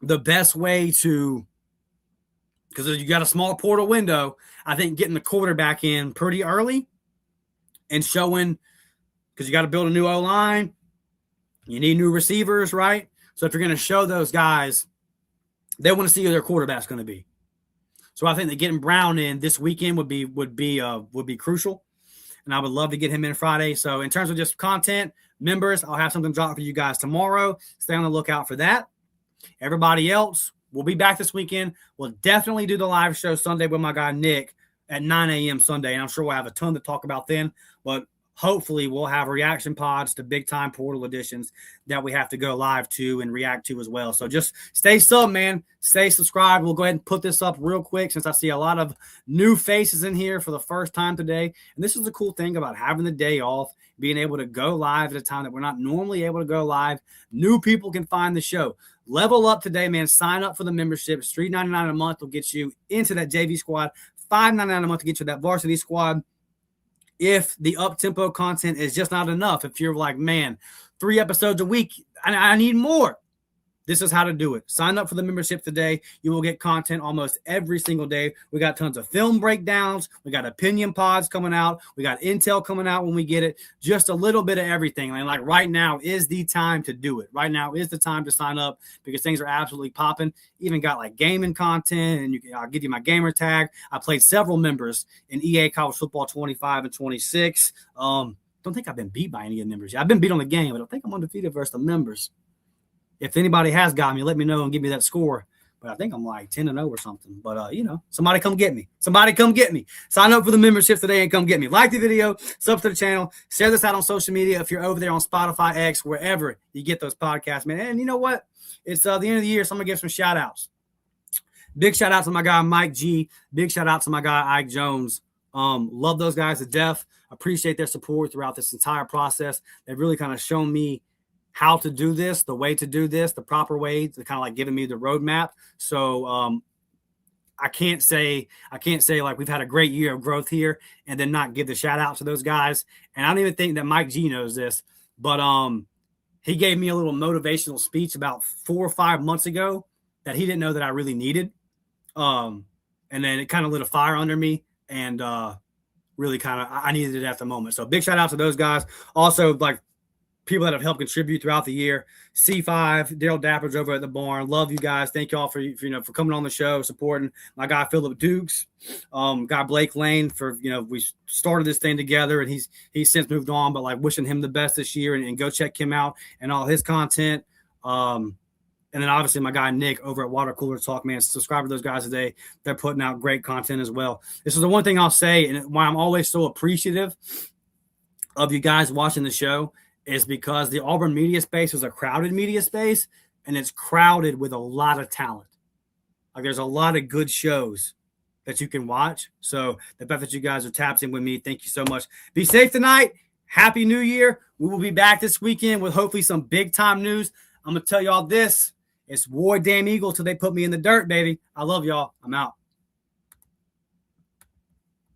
the best way to, because you got a small portal window, I think getting the quarterback in pretty early and showing, because you got to build a new O-line, you need new receivers, right? So if you're going to show those guys they want to see who their quarterback's going to be. So I think that getting Brown in this weekend would be crucial, and I would love to get him in Friday. So in terms of just content, members, I'll have something dropped for you guys tomorrow. Stay on the lookout for that. Everybody else, we'll be back this weekend. We'll definitely do the live show Sunday with my guy Nick at 9 a.m. Sunday, and I'm sure we'll have a ton to talk about then. But hopefully we'll have reaction pods to big-time portal editions that we have to go live to and react to as well. So just stay sub, man. Stay subscribed. We'll go ahead and put this up real quick since I see a lot of new faces in here for the first time today. And this is the cool thing about having the day off, being able to go live at a time that we're not normally able to go live. New people can find the show. Level up today, man. Sign up for the membership. It's $3.99 a month will get you into that JV squad. $5.99 a month to get you that varsity squad. If the up-tempo content is just not enough, if you're like, man, 3 episodes a week, I need more, this is how to do it. Sign up for the membership today. You will get content almost every single day. We got tons of film breakdowns. We got opinion pods coming out. We got intel coming out when we get it. Just a little bit of everything. And like right now is the time to do it. Right now is the time to sign up because things are absolutely popping. Even got like gaming content, and I'll give you my gamer tag. I played several members in EA College Football 25 and 26. Don't think I've been beat by any of the members yet. I've been beat on the game, but I think I'm undefeated versus the members. If anybody has got me, let me know and give me that score. But I think I'm like 10-0 or something. But, somebody come get me. Somebody come get me. Sign up for the membership today and come get me. Like the video, sub to the channel, share this out on social media if you're over there on Spotify, X, wherever you get those podcasts, man. And you know what? It's the end of the year, so I'm going to give some shout-outs. Big shout-out to my guy Mike G. Big shout-out to my guy Ike Jones. Love those guys to death. Appreciate their support throughout this entire process. They've really kind of shown me how to do this, the way to do this, the proper way, to kind of like giving me the roadmap. So I can't say like we've had a great year of growth here and then not give the shout out to those guys. And I don't even think that Mike G knows this, but he gave me a little motivational speech about 4 or 5 months ago that he didn't know that I really needed. And then it kind of lit a fire under me, and really kind of I needed it at the moment. So big shout out to those guys. Also, like, people that have helped contribute throughout the year. C5, Daryl Dapper's over at the barn. Love you guys. Thank y'all for coming on the show, supporting my guy Philip Dukes, guy Blake Lane for, we started this thing together, and he's since moved on, but like wishing him the best this year, and go check him out and all his content. And then obviously my guy Nick over at Water Cooler Talk, man. Subscribe to those guys today. They're putting out great content as well. This is the one thing I'll say, and why I'm always so appreciative of you guys watching the show, is because the Auburn media space is a crowded media space, and it's crowded with a lot of talent. Like, there's a lot of good shows that you can watch. So the fact that you guys are tapped in with me, thank you so much. Be safe tonight. Happy New Year. We will be back this weekend with hopefully some big-time news. I'm going to tell y'all this. It's War Damn Eagle till they put me in the dirt, baby. I love y'all. I'm out.